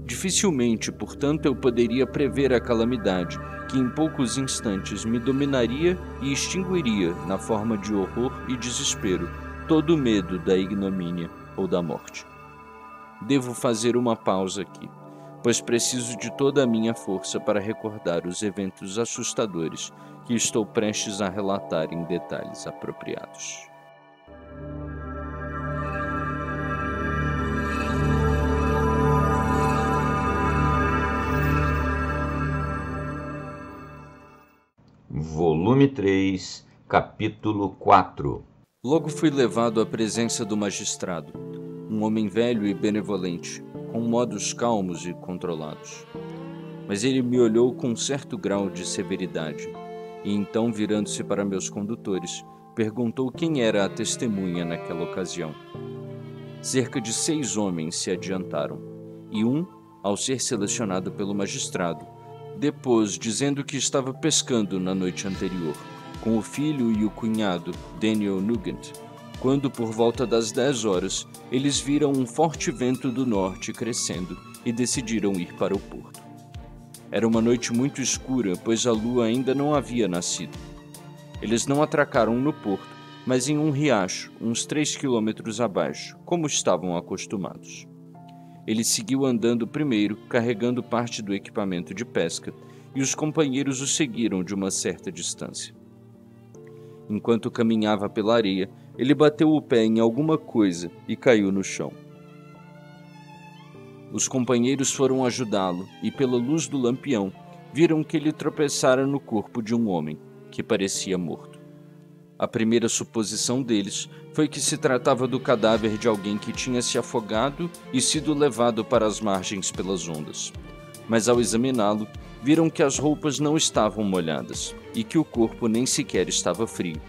Dificilmente, portanto, eu poderia prever a calamidade que em poucos instantes me dominaria e extinguiria na forma de horror e desespero todo o medo da ignomínia ou da morte. Devo fazer uma pausa aqui, pois preciso de toda a minha força para recordar os eventos assustadores que estou prestes a relatar em detalhes apropriados. Volume 3, capítulo 4. Logo fui levado à presença do magistrado, um homem velho e benevolente, com modos calmos e controlados. Mas ele me olhou com um certo grau de severidade, e então, virando-se para meus condutores, perguntou quem era a testemunha naquela ocasião. Cerca de 6 homens se adiantaram, e um, ao ser selecionado pelo magistrado, depôs dizendo que estava pescando na noite anterior, com o filho e o cunhado, Daniel Nugent, quando, por volta das 10 horas, eles viram um forte vento do norte crescendo e decidiram ir para o porto. Era uma noite muito escura, pois a lua ainda não havia nascido. Eles não atracaram no porto, mas em um riacho, uns 3 quilômetros abaixo, como estavam acostumados. Ele seguiu andando primeiro, carregando parte do equipamento de pesca, e os companheiros o seguiram de uma certa distância. Enquanto caminhava pela areia, ele bateu o pé em alguma coisa e caiu no chão. Os companheiros foram ajudá-lo e, pela luz do lampião, viram que ele tropeçara no corpo de um homem, que parecia morto. A primeira suposição deles foi que se tratava do cadáver de alguém que tinha se afogado e sido levado para as margens pelas ondas. Mas ao examiná-lo, viram que as roupas não estavam molhadas e que o corpo nem sequer estava frio.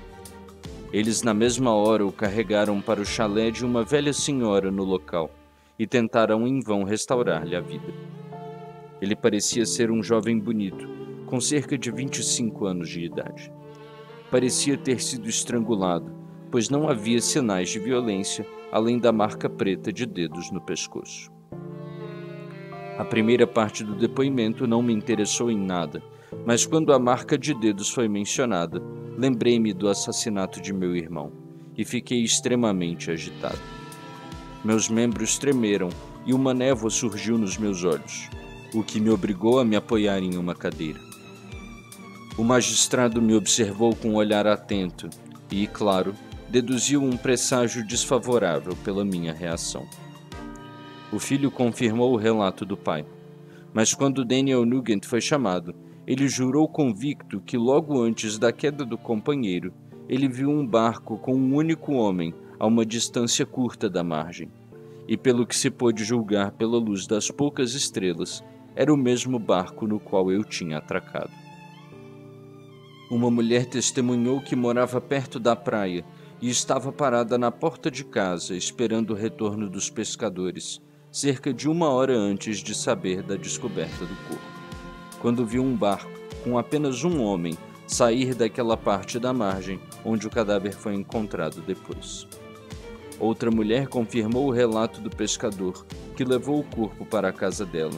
Eles na mesma hora o carregaram para o chalé de uma velha senhora no local e tentaram em vão restaurar-lhe a vida. Ele parecia ser um jovem bonito, com cerca de 25 anos de idade. Parecia ter sido estrangulado, pois não havia sinais de violência, além da marca preta de dedos no pescoço. A primeira parte do depoimento não me interessou em nada, mas quando a marca de dedos foi mencionada, lembrei-me do assassinato de meu irmão e fiquei extremamente agitado. Meus membros tremeram e uma névoa surgiu nos meus olhos, o que me obrigou a me apoiar em uma cadeira. O magistrado me observou com um olhar atento e, claro, deduziu um presságio desfavorável pela minha reação. O filho confirmou o relato do pai, mas quando Daniel Nugent foi chamado, ele jurou convicto que logo antes da queda do companheiro, ele viu um barco com um único homem a uma distância curta da margem, e pelo que se pôde julgar pela luz das poucas estrelas, era o mesmo barco no qual eu tinha atracado. Uma mulher testemunhou que morava perto da praia e estava parada na porta de casa esperando o retorno dos pescadores, cerca de 1 hora antes de saber da descoberta do corpo, quando viu um barco com apenas um homem sair daquela parte da margem onde o cadáver foi encontrado depois. Outra mulher confirmou o relato do pescador, que levou o corpo para a casa dela.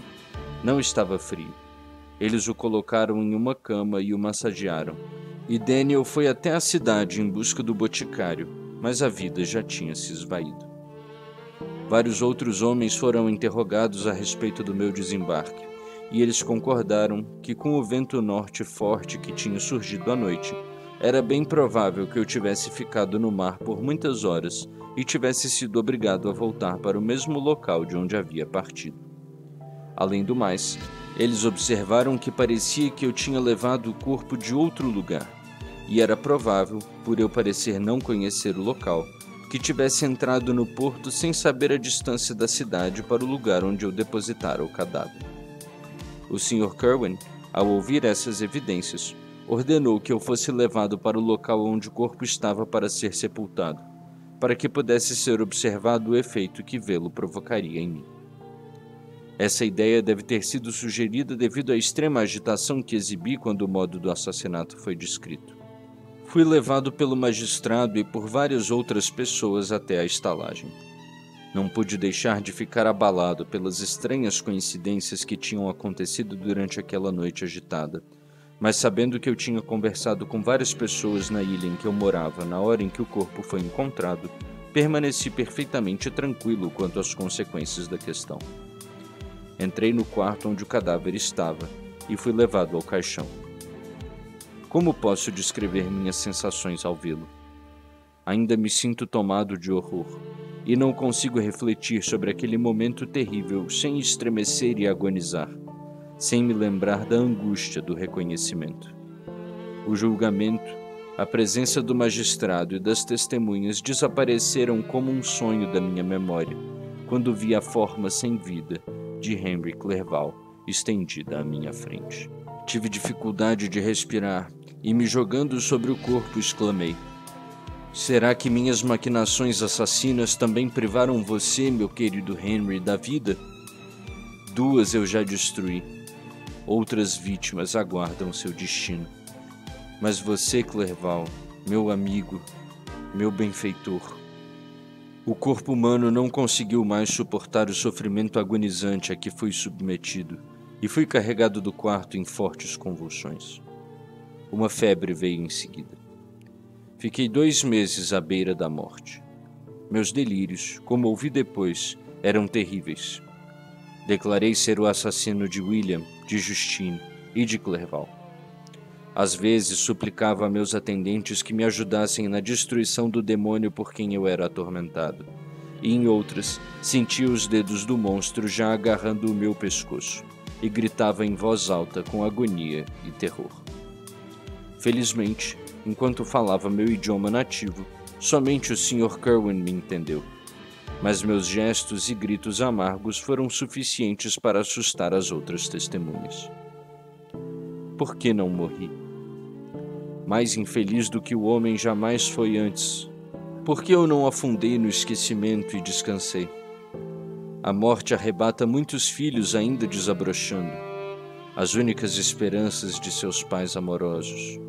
Não estava frio. Eles o colocaram em uma cama e o massagearam, e Daniel foi até a cidade em busca do boticário, mas a vida já tinha se esvaído. Vários outros homens foram interrogados a respeito do meu desembarque, e eles concordaram que, com o vento norte forte que tinha surgido à noite, era bem provável que eu tivesse ficado no mar por muitas horas e tivesse sido obrigado a voltar para o mesmo local de onde havia partido. Além do mais, eles observaram que parecia que eu tinha levado o corpo de outro lugar, e era provável, por eu parecer não conhecer o local, que tivesse entrado no porto sem saber a distância da cidade para o lugar onde eu depositara o cadáver. O Sr. Kerwin, ao ouvir essas evidências, ordenou que eu fosse levado para o local onde o corpo estava para ser sepultado, para que pudesse ser observado o efeito que vê-lo provocaria em mim. Essa ideia deve ter sido sugerida devido à extrema agitação que exibi quando o modo do assassinato foi descrito. Fui levado pelo magistrado e por várias outras pessoas até a estalagem. Não pude deixar de ficar abalado pelas estranhas coincidências que tinham acontecido durante aquela noite agitada, mas sabendo que eu tinha conversado com várias pessoas na ilha em que eu morava na hora em que o corpo foi encontrado, permaneci perfeitamente tranquilo quanto às consequências da questão. Entrei no quarto onde o cadáver estava e fui levado ao caixão. Como posso descrever minhas sensações ao vê-lo? Ainda me sinto tomado de horror e não consigo refletir sobre aquele momento terrível sem estremecer e agonizar, sem me lembrar da angústia do reconhecimento. O julgamento, a presença do magistrado e das testemunhas desapareceram como um sonho da minha memória, quando vi a forma sem vida de Henry Clerval estendida à minha frente. Tive dificuldade de respirar e, me jogando sobre o corpo, exclamei: será que minhas maquinações assassinas também privaram você, meu querido Henry, da vida? 2 eu já destruí. Outras vítimas aguardam seu destino. Mas você, Clerval, meu amigo, meu benfeitor. O corpo humano não conseguiu mais suportar o sofrimento agonizante a que fui submetido e fui carregado do quarto em fortes convulsões. Uma febre veio em seguida. Fiquei 2 meses à beira da morte. Meus delírios, como ouvi depois, eram terríveis. Declarei ser o assassino de William, de Justine e de Clerval. Às vezes suplicava a meus atendentes que me ajudassem na destruição do demônio por quem eu era atormentado, e em outras sentia os dedos do monstro já agarrando o meu pescoço, e gritava em voz alta com agonia e terror. Felizmente, enquanto falava meu idioma nativo, somente o Sr. Kerwin me entendeu, mas meus gestos e gritos amargos foram suficientes para assustar as outras testemunhas. Por que não morri? Mais infeliz do que o homem jamais foi antes. Por que eu não afundei no esquecimento e descansei? A morte arrebata muitos filhos ainda desabrochando, as únicas esperanças de seus pais amorosos.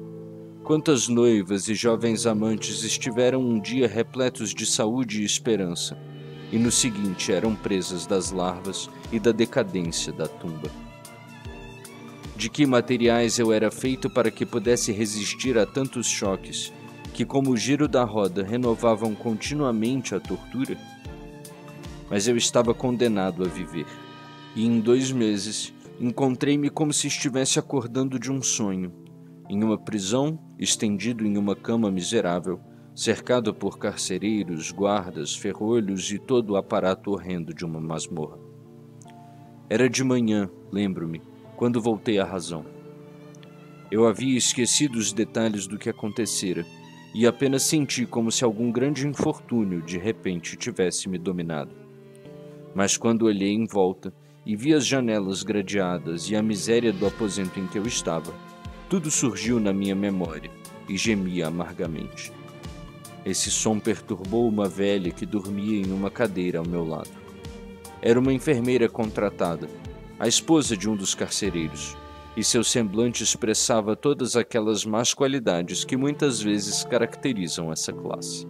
Quantas noivas e jovens amantes estiveram um dia repletos de saúde e esperança, e no seguinte eram presas das larvas e da decadência da tumba. De que materiais eu era feito para que pudesse resistir a tantos choques, que como o giro da roda renovavam continuamente a tortura? Mas eu estava condenado a viver, e em 2 meses encontrei-me como se estivesse acordando de um sonho, em uma prisão, estendido em uma cama miserável, cercado por carcereiros, guardas, ferrolhos e todo o aparato horrendo de uma masmorra. Era de manhã, lembro-me, quando voltei à razão. Eu havia esquecido os detalhes do que acontecera e apenas senti como se algum grande infortúnio de repente tivesse me dominado. Mas quando olhei em volta e vi as janelas gradeadas e a miséria do aposento em que eu estava, tudo surgiu na minha memória e gemia amargamente. Esse som perturbou uma velha que dormia em uma cadeira ao meu lado. Era uma enfermeira contratada, a esposa de um dos carcereiros, e seu semblante expressava todas aquelas más qualidades que muitas vezes caracterizam essa classe.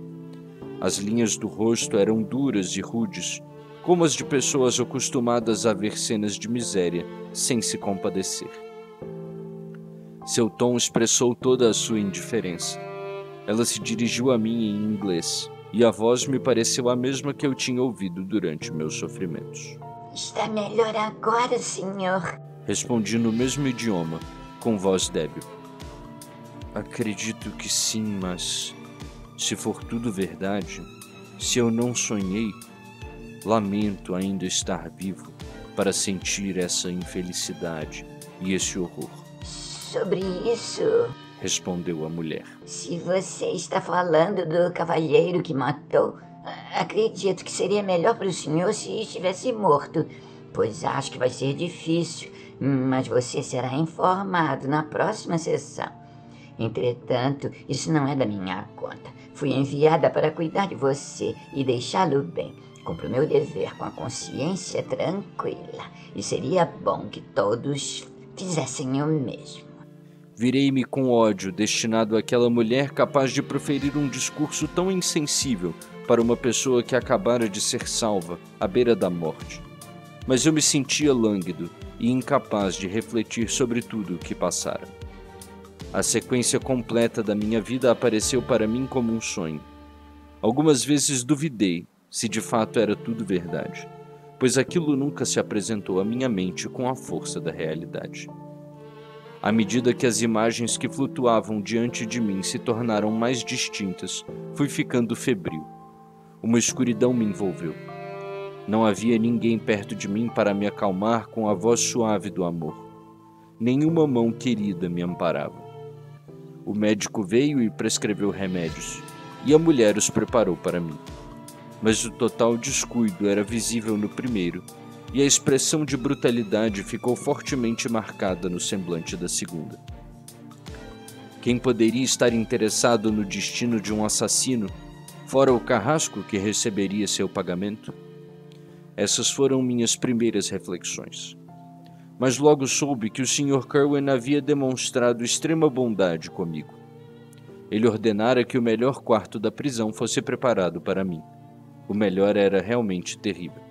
As linhas do rosto eram duras e rudes, como as de pessoas acostumadas a ver cenas de miséria sem se compadecer. Seu tom expressou toda a sua indiferença. Ela se dirigiu a mim em inglês, e a voz me pareceu a mesma que eu tinha ouvido durante meus sofrimentos. Está melhor agora, senhor? Respondi no mesmo idioma, com voz débil. Acredito que sim, mas se for tudo verdade, se eu não sonhei, lamento ainda estar vivo para sentir essa infelicidade e esse horror. Sobre isso, respondeu a mulher. Se você está falando do cavalheiro que matou, acredito que seria melhor para o senhor se estivesse morto, pois acho que vai ser difícil, mas você será informado na próxima sessão. Entretanto, isso não é da minha conta. Fui enviada para cuidar de você e deixá-lo bem. Cumpro meu dever com a consciência tranquila, e seria bom que todos fizessem o mesmo. Virei-me com ódio destinado àquela mulher capaz de proferir um discurso tão insensível para uma pessoa que acabara de ser salva à beira da morte. Mas eu me sentia lânguido e incapaz de refletir sobre tudo o que passara. A sequência completa da minha vida apareceu para mim como um sonho. Algumas vezes duvidei se de fato era tudo verdade, pois aquilo nunca se apresentou à minha mente com a força da realidade. À medida que as imagens que flutuavam diante de mim se tornaram mais distintas, fui ficando febril. Uma escuridão me envolveu. Não havia ninguém perto de mim para me acalmar com a voz suave do amor. Nenhuma mão querida me amparava. O médico veio e prescreveu remédios, e a mulher os preparou para mim. Mas o total descuido era visível no primeiro, e a expressão de brutalidade ficou fortemente marcada no semblante da segunda. Quem poderia estar interessado no destino de um assassino, fora o carrasco que receberia seu pagamento? Essas foram minhas primeiras reflexões. mas logo soube que o Sr. Kerwin havia demonstrado extrema bondade comigo. Ele ordenara que o melhor quarto da prisão fosse preparado para mim. O melhor era realmente terrível.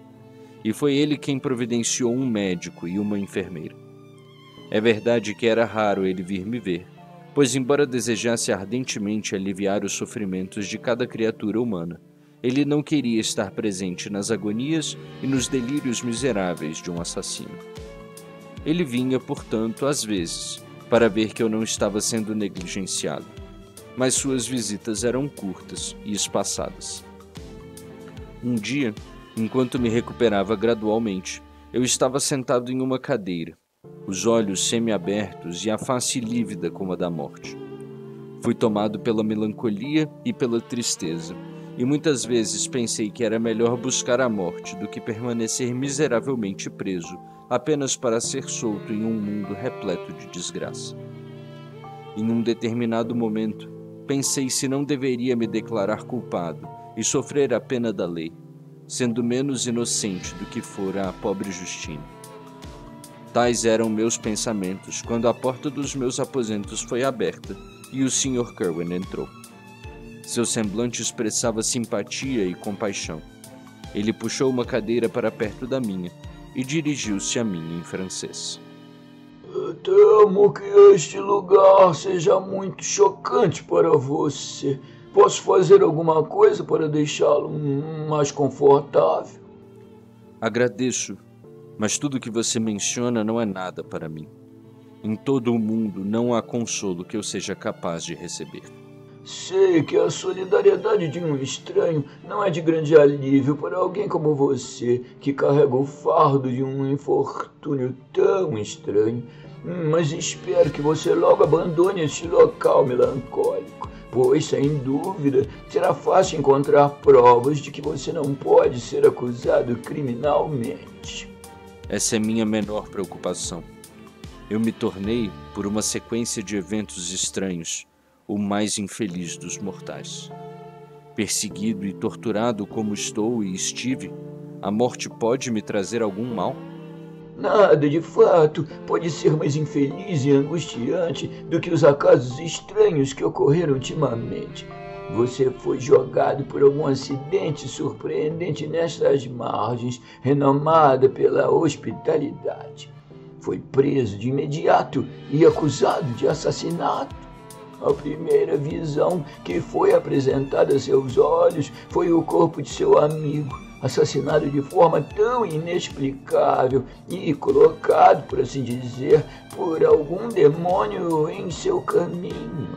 E foi ele quem providenciou um médico e uma enfermeira. É verdade que era raro ele vir me ver, pois embora desejasse ardentemente aliviar os sofrimentos de cada criatura humana, ele não queria estar presente nas agonias e nos delírios miseráveis de um assassino. Ele vinha, portanto, às vezes, para ver que eu não estava sendo negligenciado, mas suas visitas eram curtas e espaçadas. Um dia, enquanto me recuperava gradualmente, eu estava sentado em uma cadeira, os olhos semiabertos e a face lívida como a da morte. Fui tomado pela melancolia e pela tristeza, e muitas vezes pensei que era melhor buscar a morte do que permanecer miseravelmente preso apenas para ser solto em um mundo repleto de desgraça. Em um determinado momento, pensei se não deveria me declarar culpado e sofrer a pena da lei, sendo menos inocente do que fora a pobre Justina. Tais eram meus pensamentos quando a porta dos meus aposentos foi aberta e o Sr. Kerwin entrou. Seu semblante expressava simpatia e compaixão. Ele puxou uma cadeira para perto da minha e dirigiu-se a mim em francês. Temo que este lugar seja muito chocante para você. Posso fazer alguma coisa para deixá-lo mais confortável? Agradeço, mas tudo que você menciona não é nada para mim. Em todo o mundo não há consolo que eu seja capaz de receber. Sei que a solidariedade de um estranho não é de grande alívio para alguém como você, que carrega o fardo de um infortúnio tão estranho, mas espero que você logo abandone este local melancólico, pois, sem dúvida, será fácil encontrar provas de que você não pode ser acusado criminalmente. Essa é minha menor preocupação. Eu me tornei, por uma sequência de eventos estranhos, o mais infeliz dos mortais. Perseguido e torturado como estou e estive, a morte pode me trazer algum mal? Nada, de fato, pode ser mais infeliz e angustiante do que os acasos estranhos que ocorreram ultimamente. Você foi jogado por algum acidente surpreendente nestas margens, renomada pela hospitalidade. Foi preso de imediato e acusado de assassinato. A primeira visão que foi apresentada a seus olhos foi o corpo de seu amigo, assassinado de forma tão inexplicável e colocado, por assim dizer, por algum demônio em seu caminho.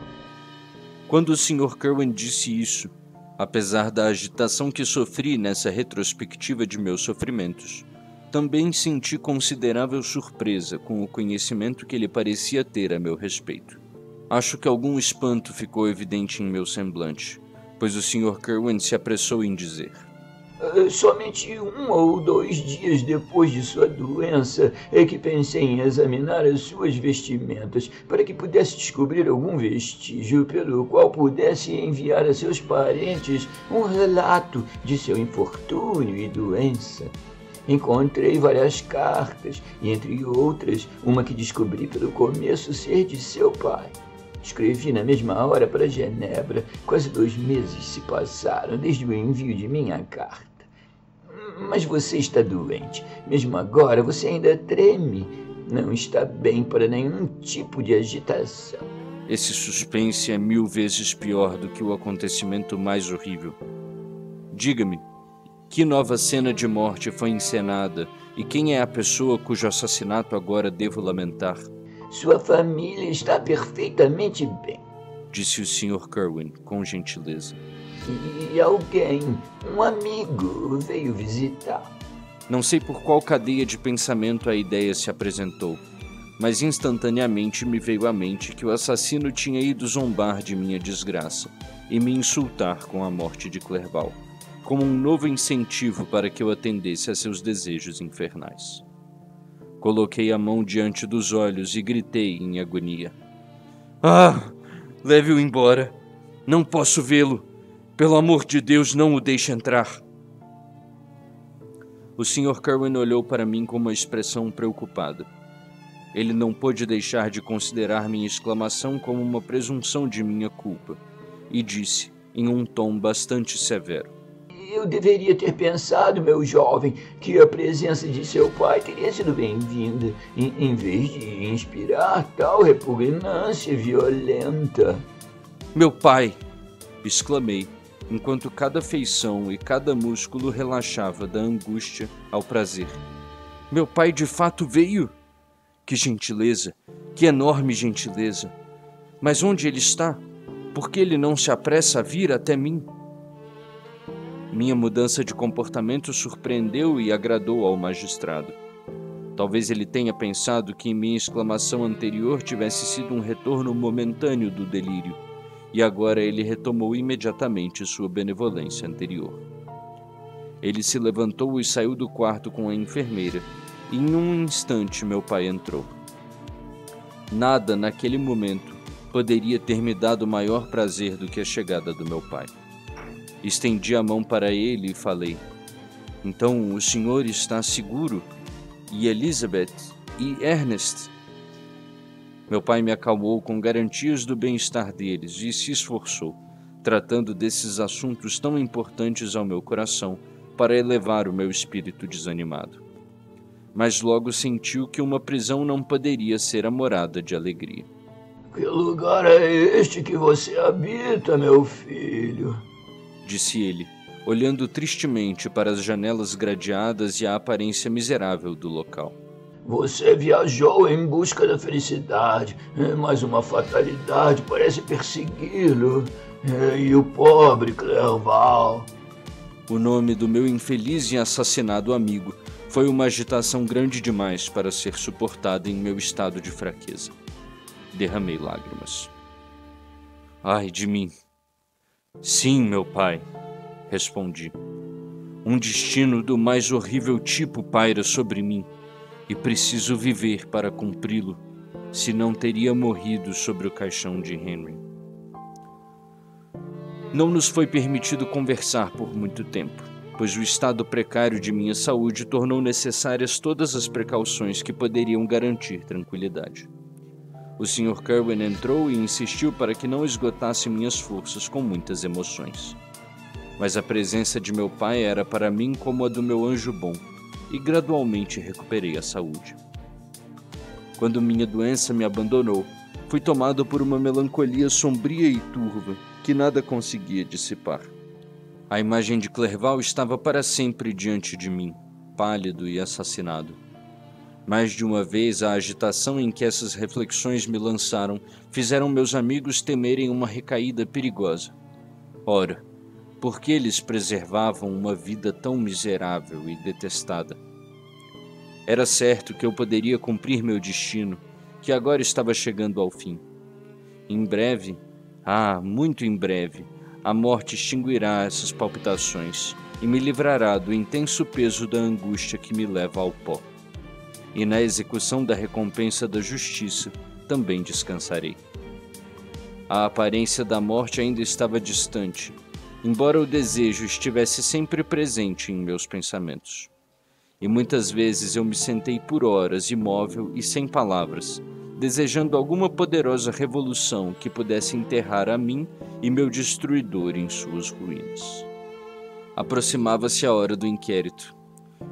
Quando o Sr. Kerwin disse isso, apesar da agitação que sofri nessa retrospectiva de meus sofrimentos, também senti considerável surpresa com o conhecimento que ele parecia ter a meu respeito. Acho que algum espanto ficou evidente em meu semblante, pois o Sr. Kerwin se apressou em dizer: Somente 1 ou 2 dias depois de sua doença é que pensei em examinar as suas vestimentas para que pudesse descobrir algum vestígio pelo qual pudesse enviar a seus parentes um relato de seu infortúnio e doença. Encontrei várias cartas, e entre outras, uma que descobri pelo começo ser de seu pai. Escrevi na mesma hora para Genebra. Quase 2 meses se passaram desde o envio de minha carta. Mas você está doente. Mesmo agora, você ainda treme. Não está bem para nenhum tipo de agitação. Esse suspense é 1000 vezes pior do que o acontecimento mais horrível. Diga-me, que nova cena de morte foi encenada e quem é a pessoa cujo assassinato agora devo lamentar? Sua família está perfeitamente bem, disse o Sr. Kerwin com gentileza. E alguém, um amigo, veio visitar. Não sei por qual cadeia de pensamento a ideia se apresentou, mas instantaneamente me veio à mente que o assassino tinha ido zombar de minha desgraça e me insultar com a morte de Clerval, como um novo incentivo para que eu atendesse a seus desejos infernais. Coloquei a mão diante dos olhos e gritei em agonia: Ah! Leve-o embora! Não posso vê-lo! Pelo amor de Deus, não o deixe entrar! O Sr. Kerwin olhou para mim com uma expressão preocupada. Ele não pôde deixar de considerar minha exclamação como uma presunção de minha culpa, e disse, em um tom bastante severo: Eu deveria ter pensado, meu jovem, que a presença de seu pai teria sido bem-vinda, em vez de inspirar tal repugnância violenta. Meu pai! Exclamei, enquanto cada feição e cada músculo relaxava da angústia ao prazer. Meu pai de fato veio? Que gentileza! Que enorme gentileza! Mas onde ele está? Por que ele não se apressa a vir até mim? Minha mudança de comportamento surpreendeu e agradou ao magistrado. Talvez ele tenha pensado que minha exclamação anterior tivesse sido um retorno momentâneo do delírio, e agora ele retomou imediatamente sua benevolência anterior. Ele se levantou e saiu do quarto com a enfermeira, e em um instante meu pai entrou. Nada naquele momento poderia ter me dado maior prazer do que a chegada do meu pai. Estendi a mão para ele e falei: Então o senhor está seguro? E Elizabeth? E Ernest? Meu pai me acalmou com garantias do bem-estar deles e se esforçou, tratando desses assuntos tão importantes ao meu coração, para elevar o meu espírito desanimado. Mas logo sentiu que uma prisão não poderia ser a morada de alegria. Que lugar é este que você habita, meu filho? Disse ele, olhando tristemente para as janelas gradeadas e a aparência miserável do local. Você viajou em busca da felicidade, mas uma fatalidade parece persegui-lo. E o pobre Clerval. O nome do meu infeliz e assassinado amigo foi uma agitação grande demais para ser suportada em meu estado de fraqueza. Derramei lágrimas. Ai de mim! Sim, meu pai, respondi. Um destino do mais horrível tipo paira sobre mim, e preciso viver para cumpri-lo, senão teria morrido sobre o caixão de Henry. Não nos foi permitido conversar por muito tempo, pois o estado precário de minha saúde tornou necessárias todas as precauções que poderiam garantir tranquilidade. O Sr. Kerwin entrou e insistiu para que não esgotasse minhas forças com muitas emoções. Mas a presença de meu pai era para mim como a do meu anjo bom, e gradualmente recuperei a saúde. Quando minha doença me abandonou, fui tomado por uma melancolia sombria e turva que nada conseguia dissipar. A imagem de Clerval estava para sempre diante de mim, pálido e assassinado. Mais de uma vez, a agitação em que essas reflexões me lançaram fizeram meus amigos temerem uma recaída perigosa. Ora, por que eles preservavam uma vida tão miserável e detestada? Era certo que eu poderia cumprir meu destino, que agora estava chegando ao fim. Em breve, muito em breve, a morte extinguirá essas palpitações e me livrará do intenso peso da angústia que me leva ao pó. E na execução da recompensa da justiça também descansarei. A aparência da morte ainda estava distante, embora o desejo estivesse sempre presente em meus pensamentos. E muitas vezes eu me sentei por horas imóvel e sem palavras, desejando alguma poderosa revolução que pudesse enterrar a mim e meu destruidor em suas ruínas. Aproximava-se a hora do inquérito.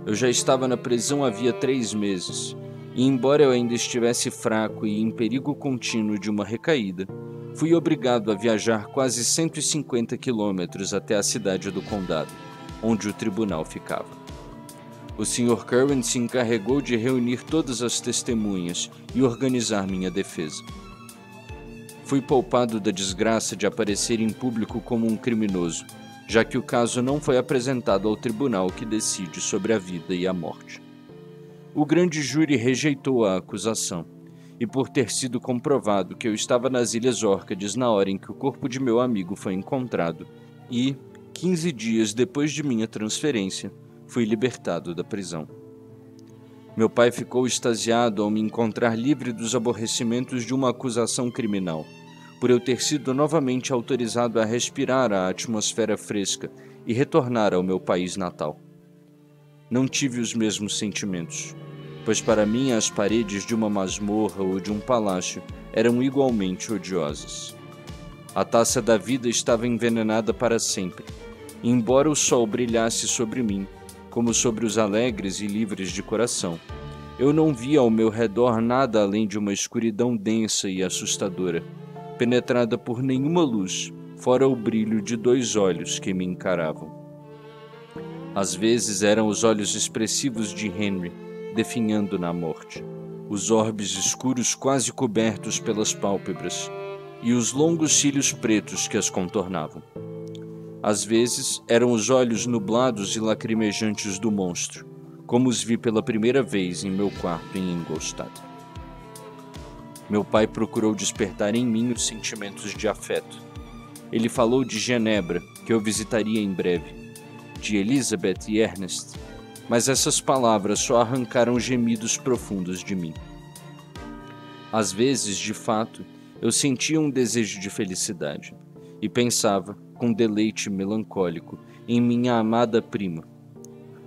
Eu já estava na prisão havia 3 meses, e embora eu ainda estivesse fraco e em perigo contínuo de uma recaída, fui obrigado a viajar quase 150 quilômetros até a cidade do condado, onde o tribunal ficava. O Sr. Kerwin se encarregou de reunir todas as testemunhas e organizar minha defesa. Fui poupado da desgraça de aparecer em público como um criminoso, já que o caso não foi apresentado ao tribunal que decide sobre a vida e a morte. O grande júri rejeitou a acusação, e por ter sido comprovado que eu estava nas Ilhas Órcades na hora em que o corpo de meu amigo foi encontrado, e, 15 dias depois de minha transferência, fui libertado da prisão. Meu pai ficou extasiado ao me encontrar livre dos aborrecimentos de uma acusação criminal, por eu ter sido novamente autorizado a respirar a atmosfera fresca e retornar ao meu país natal. Não tive os mesmos sentimentos. pois para mim as paredes de uma masmorra ou de um palácio eram igualmente odiosas. A taça da vida estava envenenada para sempre, e embora o sol brilhasse sobre mim, como sobre os alegres e livres de coração, eu não via ao meu redor nada além de uma escuridão densa e assustadora, penetrada por nenhuma luz, fora o brilho de 2 olhos que me encaravam. Às vezes eram os olhos expressivos de Henry, definhando na morte, os orbes escuros quase cobertos pelas pálpebras, e os longos cílios pretos que as contornavam. Às vezes eram os olhos nublados e lacrimejantes do monstro, como os vi pela primeira vez em meu quarto em Ingolstadt. Meu pai procurou despertar em mim os sentimentos de afeto. Ele falou de Genebra, que eu visitaria em breve, de Elizabeth e Ernest, mas essas palavras só arrancaram gemidos profundos de mim. Às vezes, de fato, eu sentia um desejo de felicidade e pensava, com deleite melancólico, em minha amada prima,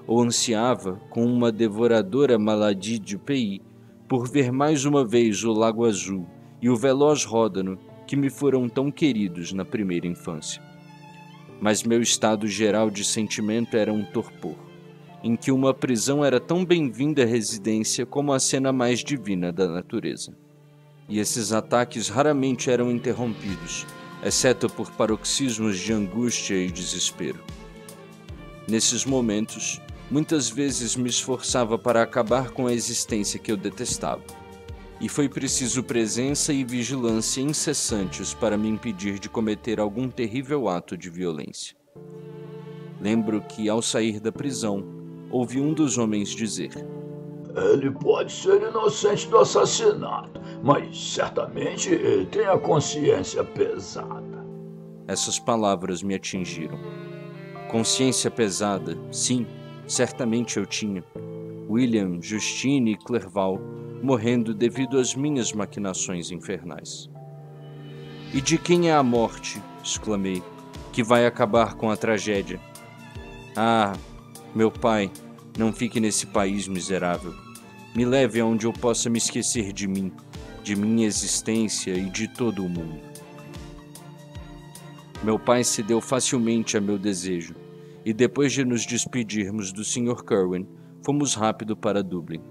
ou ansiava, com uma devoradora maladie du pays, por ver mais uma vez o Lago Azul e o veloz Ródano que me foram tão queridos na primeira infância. Mas meu estado geral de sentimento era um torpor, em que uma prisão era tão bem-vinda residência como a cena mais divina da natureza. E esses ataques raramente eram interrompidos, exceto por paroxismos de angústia e desespero. Nesses momentos, muitas vezes me esforçava para acabar com a existência que eu detestava, e foi preciso presença e vigilância incessantes para me impedir de cometer algum terrível ato de violência. Lembro que, ao sair da prisão, ouvi um dos homens dizer: Ele pode ser inocente do assassinato, mas certamente ele tem a consciência pesada. Essas palavras me atingiram. Consciência pesada, sim, certamente eu tinha. William, Justine e Clerval morrendo devido às minhas maquinações infernais. E de quem é a morte, exclamei, que vai acabar com a tragédia? Ah, meu pai, não fique nesse país miserável. Me leve aonde eu possa me esquecer de mim, de minha existência e de todo o mundo. Meu pai cedeu facilmente a meu desejo, e depois de nos despedirmos do Sr. Curwen, fomos rápido para Dublin.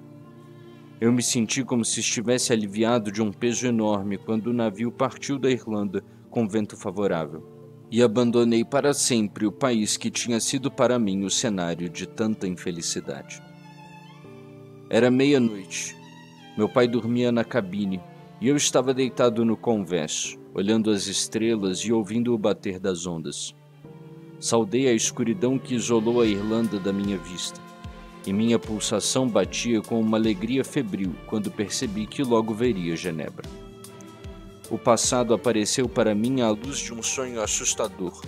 Eu me senti como se estivesse aliviado de um peso enorme quando o navio partiu da Irlanda com vento favorável, e abandonei para sempre o país que tinha sido para mim o cenário de tanta infelicidade. Era meia-noite. Meu pai dormia na cabine, e eu estava deitado no convés, olhando as estrelas e ouvindo o bater das ondas. Saudei a escuridão que isolou a Irlanda da minha vista, e minha pulsação batia com uma alegria febril quando percebi que logo veria Genebra. O passado apareceu para mim à luz de um sonho assustador,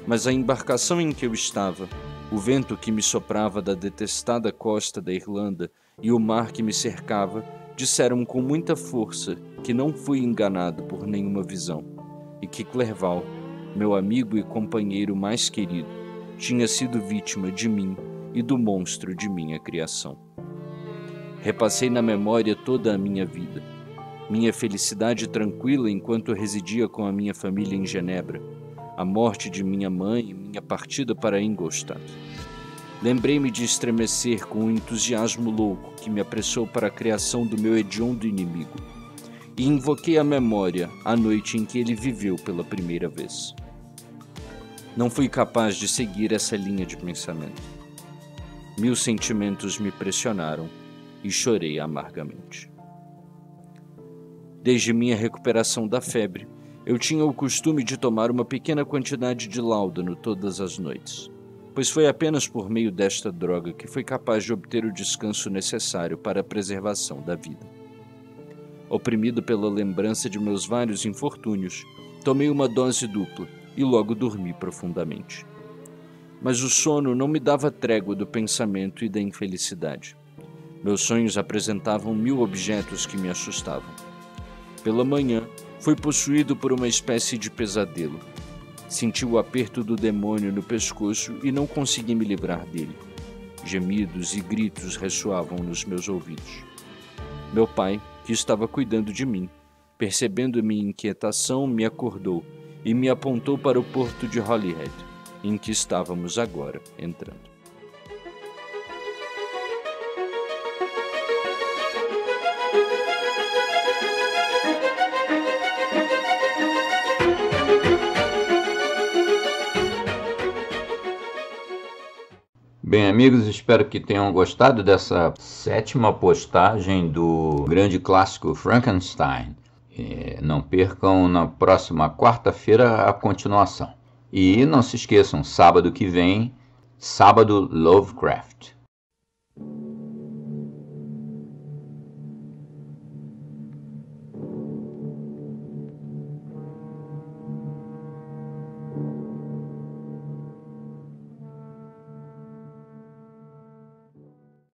mas a embarcação em que eu estava, o vento que me soprava da detestada costa da Irlanda e o mar que me cercava disseram com muita força que não fui enganado por nenhuma visão, e que Clerval, meu amigo e companheiro mais querido, tinha sido vítima de mim e do monstro de minha criação. Repassei na memória toda a minha vida, minha felicidade tranquila enquanto residia com a minha família em Genebra, a morte de minha mãe e minha partida para Ingolstadt. Lembrei-me de estremecer com um entusiasmo louco que me apressou para a criação do meu hediondo inimigo, e invoquei a memória a noite em que ele viveu pela primeira vez. Não fui capaz de seguir essa linha de pensamento. 1000 sentimentos me pressionaram e chorei amargamente. Desde minha recuperação da febre, eu tinha o costume de tomar uma pequena quantidade de láudano todas as noites, pois foi apenas por meio desta droga que fui capaz de obter o descanso necessário para a preservação da vida. Oprimido pela lembrança de meus vários infortúnios, tomei uma dose dupla e logo dormi profundamente. Mas o sono não me dava trégua do pensamento e da infelicidade. Meus sonhos apresentavam 1000 objetos que me assustavam. Pela manhã, fui possuído por uma espécie de pesadelo. Senti o aperto do demônio no pescoço e não consegui me livrar dele. Gemidos e gritos ressoavam nos meus ouvidos. Meu pai, que estava cuidando de mim, percebendo minha inquietação, me acordou e me apontou para o porto de Holyhead, em que estávamos agora entrando. Bem, amigos, espero que tenham gostado dessa 7ª postagem do grande clássico Frankenstein. Não percam na próxima quarta-feira a continuação. E não se esqueçam, sábado que vem, Sábado Lovecraft.